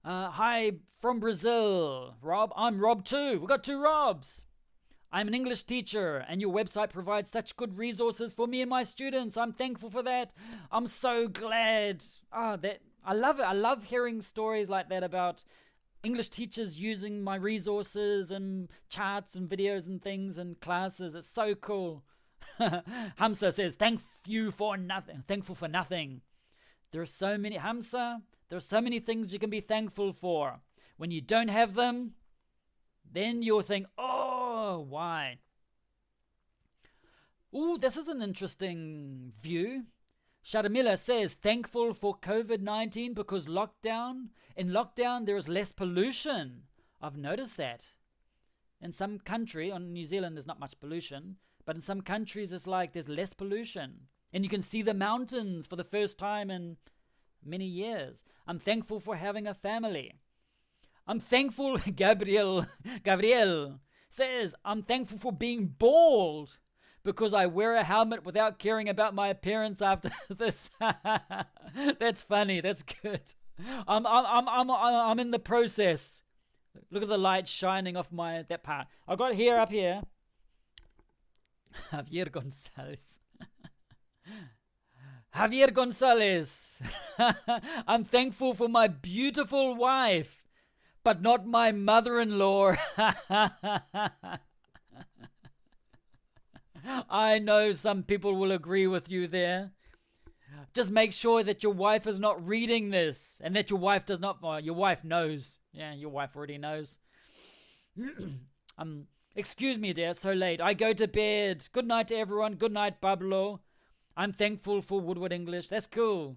Hi from Brazil, Rob. I'm Rob too. We've got two Robs. I'm an English teacher and your website provides such good resources for me and my students. I'm thankful for that. I'm so glad. That I love it. I love hearing stories like that about English teachers using my resources and charts and videos and things in classes. It's so cool. Hamza says, thankful for nothing. There are so many, Hamza, there are so many things you can be thankful for. When you don't have them, then you'll think, oh, why? Ooh, this is an interesting view. Shadamila says, thankful for COVID-19 because in lockdown there is less pollution. I've noticed that. In some country, on New Zealand there's not much pollution, but in some countries it's like there's less pollution. And you can see the mountains for the first time in many years. I'm thankful for having a family. I'm thankful, Gabriel says, I'm thankful for being bald because I wear a helmet without caring about my appearance after this. That's funny. That's good. I'm in the process. Look at the light shining off that part. I got hair up here. Javier Gonzalez. Javier Gonzalez. I'm thankful for my beautiful wife, but not my mother-in-law. I know some people will agree with you there. Just make sure that your wife is not reading this and that your wife does not. Well, your wife knows. Yeah, your wife already knows. Excuse me, dear, so late. I go to bed. Good night to everyone. Good night, Pablo. I'm thankful for Woodward English. That's cool.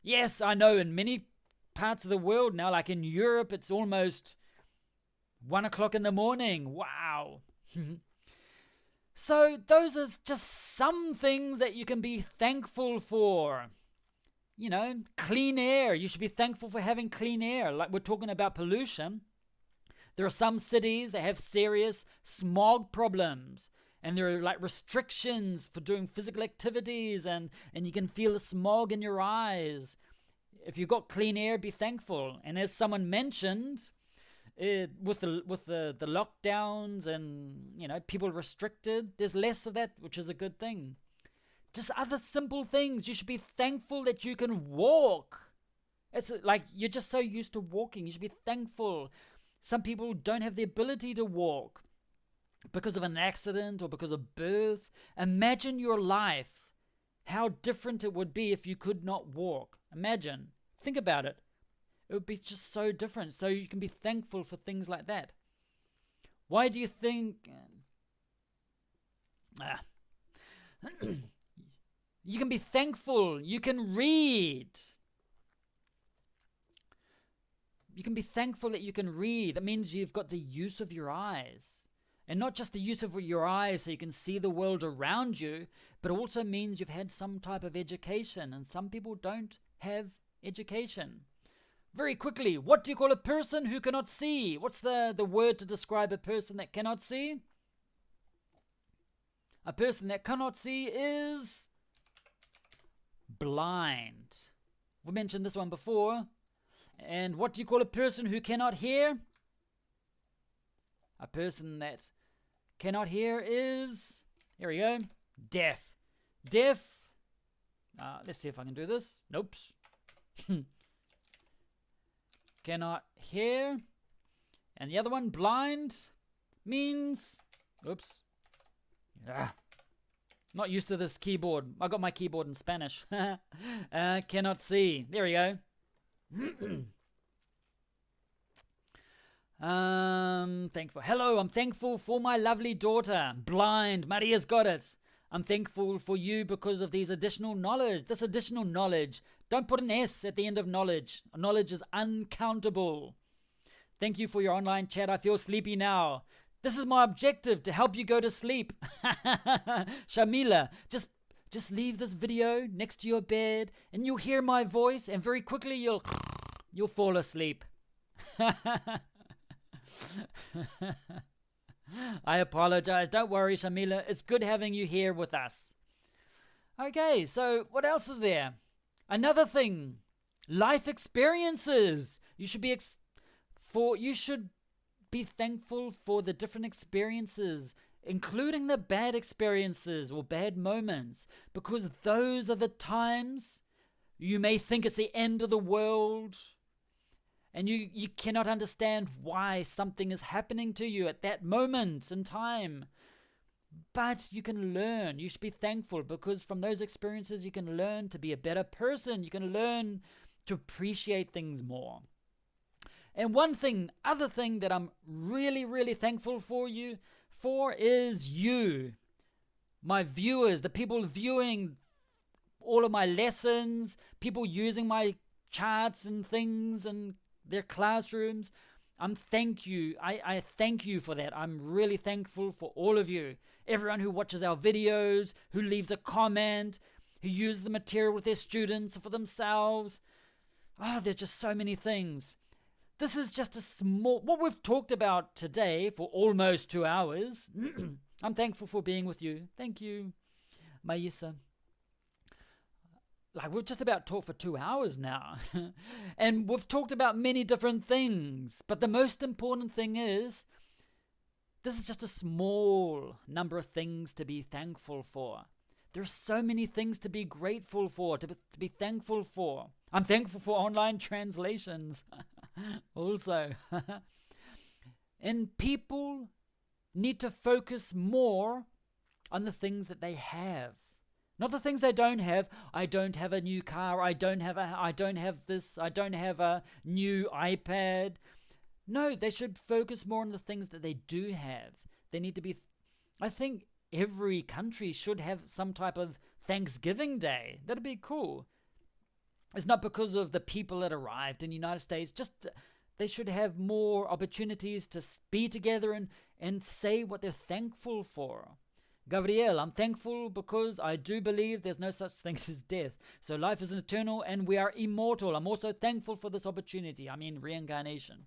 Yes, I know in many parts of the world now, like in Europe, it's almost 1 o'clock in the morning. Wow. So those are just some things that you can be thankful for. You know, clean air. You should be thankful for having clean air. Like we're talking about pollution. There are some cities that have serious smog problems. And there are like restrictions for doing physical activities. And you can feel the smog in your eyes. If you've got clean air, be thankful. And as someone mentioned, with the lockdowns and people restricted, there's less of that, which is a good thing. Just other simple things. You should be thankful that you can walk. It's like you're just so used to walking. You should be thankful. Some people don't have the ability to walk because of an accident or because of birth. Imagine your life, how different it would be if you could not walk. Imagine. Think about it. It would be just so different. So you can be thankful for things like that. Why do you think... You can be thankful. You can read. You can be thankful that you can read. That means you've got the use of your eyes. And not just the use of your eyes so you can see the world around you, but also means you've had some type of education. And some people don't have education. Very quickly, what do you call a person who cannot see? What's the word to describe a person that cannot see? A person that cannot see is blind. We mentioned this one before. And what do you call a person who cannot hear? A person that cannot hear is, here we go, deaf. Deaf. Let's see if I can do this. Nope. Cannot hear. And the other one, blind, means, oops. Not used to this keyboard. I got my keyboard in Spanish. Cannot see. There we go. Thankful. Hello, I'm thankful for my lovely daughter. Blind. Maria's got it. I'm thankful for you because of these additional knowledge. This additional knowledge. Don't put an S at the end of knowledge. Knowledge is uncountable. Thank you for your online chat. I feel sleepy now. This is my objective, to help you go to sleep. Shamila, just leave this video next to your bed and you'll hear my voice and very quickly you'll fall asleep. I apologize. Don't worry, Shamila. It's good having you here with us. Okay, so what else is there? Another thing, life experiences. You should be thankful for the different experiences, including the bad experiences or bad moments, because those are the times you may think it's the end of the world and you cannot understand why something is happening to you at that moment in time. But you can learn. You should be thankful because from those experiences you can learn to be a better person. You can learn to appreciate things more. And other thing that I'm really, really thankful for is you, my viewers, the people viewing all of my lessons, people using my charts and things in their classrooms. I thank you for that. I'm really thankful for all of you. Everyone who watches our videos, who leaves a comment, who uses the material with their students or for themselves. There's just so many things. This is just what we've talked about today for almost 2 hours. I'm thankful for being with you. Thank you, Maisa. We've just about talked for 2 hours now. And we've talked about many different things. But the most important thing is, this is just a small number of things to be thankful for. There are so many things to be grateful for, to be thankful for. I'm thankful for online translations also. And people need to focus more on the things that they have. Not the things they don't have. I don't have a new car. I don't have this. I don't have a new iPad. No, they should focus more on the things that they do have. They need to be... I think every country should have some type of Thanksgiving Day. That'd be cool. It's not because of the people that arrived in the United States. Just they should have more opportunities to be together and say what they're thankful for. Gabriel, I'm thankful because I do believe there's no such thing as death. So life is eternal and we are immortal. I'm also thankful for this opportunity. I mean reincarnation.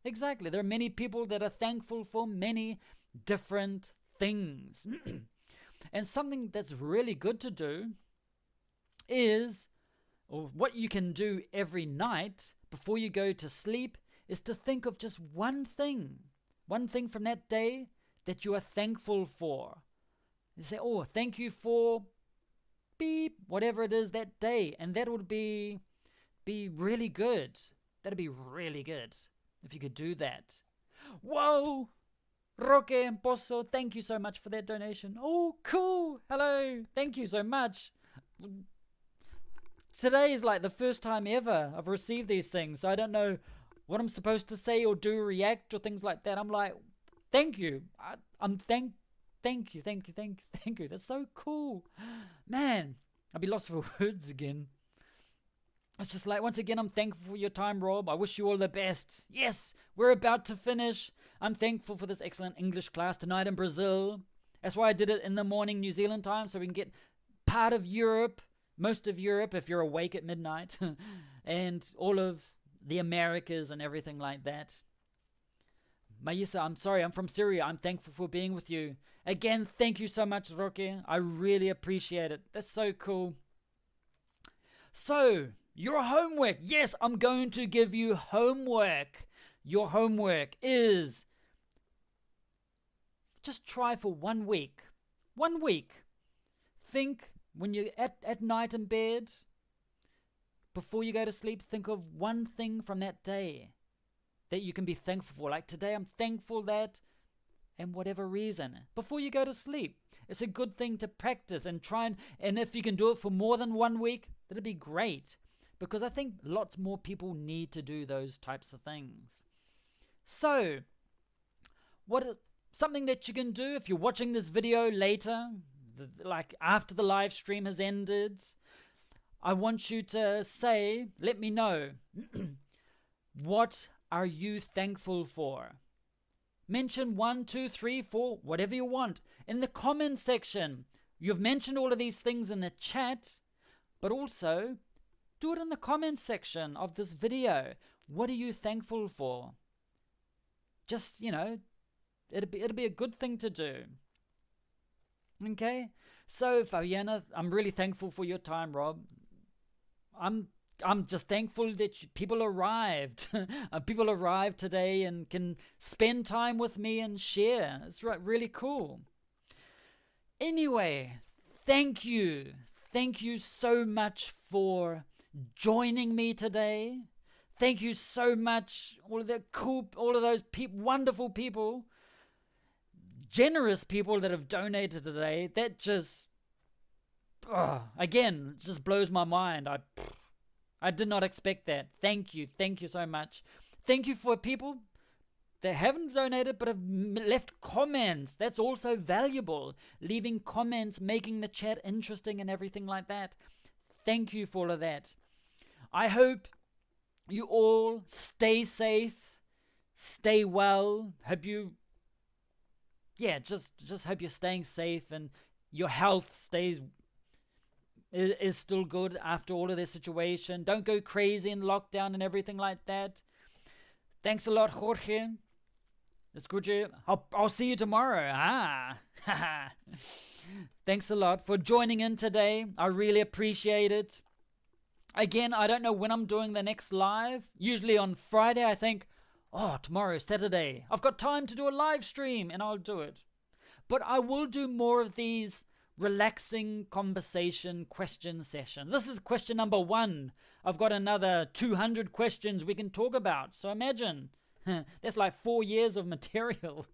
Exactly. There are many people that are thankful for many different things. And something that's really good to do is, or what you can do every night before you go to sleep, is to think of just one thing from that day that you are thankful for. You say, oh, thank you for beep, whatever it is that day. And that would be really good. That'd be really good if you could do that. Whoa! Roque and Pozo, thank you so much for that donation. Oh, cool. Hello. Thank you so much. Today is like the first time ever I've received these things. So I don't know what I'm supposed to say or do, react or things like that. I'm like, thank you. Thank you. That's so cool. Man, I'd be lost for words again. It's just like, once again, I'm thankful for your time, Rob. I wish you all the best. Yes, we're about to finish. I'm thankful for this excellent English class tonight in Brazil. That's why I did it in the morning New Zealand time, so we can get part of Europe, most of Europe if you're awake at midnight, and all of the Americas and everything like that. Mayisa, I'm sorry, I'm from Syria. I'm thankful for being with you. Again, thank you so much, Roque. I really appreciate it. That's so cool. So, your homework. Yes, I'm going to give you homework. Your homework is just try for 1 week. 1 week. Think when you're at night in bed, before you go to sleep, think of one thing from that day that you can be thankful for. Like today, I'm thankful that, and whatever reason, before you go to sleep. It's a good thing to practice and try and if you can do it for more than 1 week, that'd be great. Because I think lots more people need to do those types of things. So, what is something that you can do if you're watching this video later, like after the live stream has ended? I want you to say, let me know, what are you thankful for? Mention 1, 2, 3, 4, whatever you want in the comment section. You've mentioned all of these things in the chat, but also do it in the comment section of this video. What are you thankful for? Just, it'd be a good thing to do. Okay? So, Fabiana, I'm really thankful for your time, Rob. I'm just thankful that people arrived. People arrived today and can spend time with me and share. It's really cool. Anyway, thank you. Thank you so much for joining me today. Thank you so much, all of those wonderful people, generous people that have donated today. That just, again, just blows my mind. I did not expect that. Thank you so much. Thank you for people that haven't donated but have left comments. That's also valuable. Leaving comments, making the chat interesting and everything like that. Thank you for all of that. I hope you all stay safe, stay well. Hope you, just hope you're staying safe and your health is still good after all of this situation. Don't go crazy in lockdown and everything like that. Thanks a lot, Jorge. It's good. I'll see you tomorrow. Thanks a lot for joining in today. I really appreciate it. Again, I don't know when I'm doing the next live. Usually on Friday, I think, tomorrow, Saturday. I've got time to do a live stream, and I'll do it. But I will do more of these relaxing conversation question sessions. This is question number 1. I've got another 200 questions we can talk about. So imagine, that's like 4 years of material.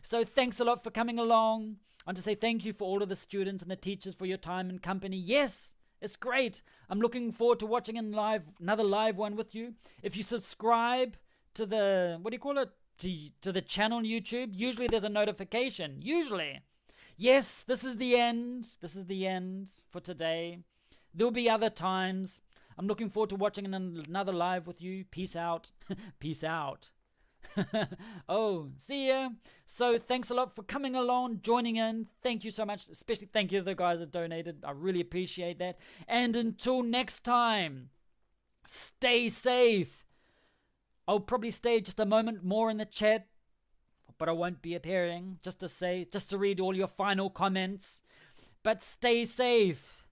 So thanks a lot for coming along. I want to say thank you for all of the students and the teachers for your time and company. Yes, it's great. I'm looking forward to watching another live one with you. If you subscribe to the, to the channel on YouTube, usually there's a notification. Usually. Yes, this is the end. This is the end for today. There'll be other times. I'm looking forward to watching another live with you. Peace out. Peace out. See ya. So thanks a lot for coming along, joining in. Thank you so much. Especially thank you to the guys that donated. I really appreciate that. And until next time, stay safe. I'll probably stay just a moment more in the chat, but I won't be appearing just to read all your final comments. But stay safe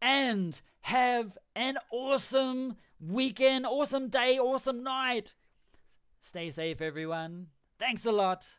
and have an awesome weekend, awesome day, awesome night. Stay safe, everyone. Thanks a lot.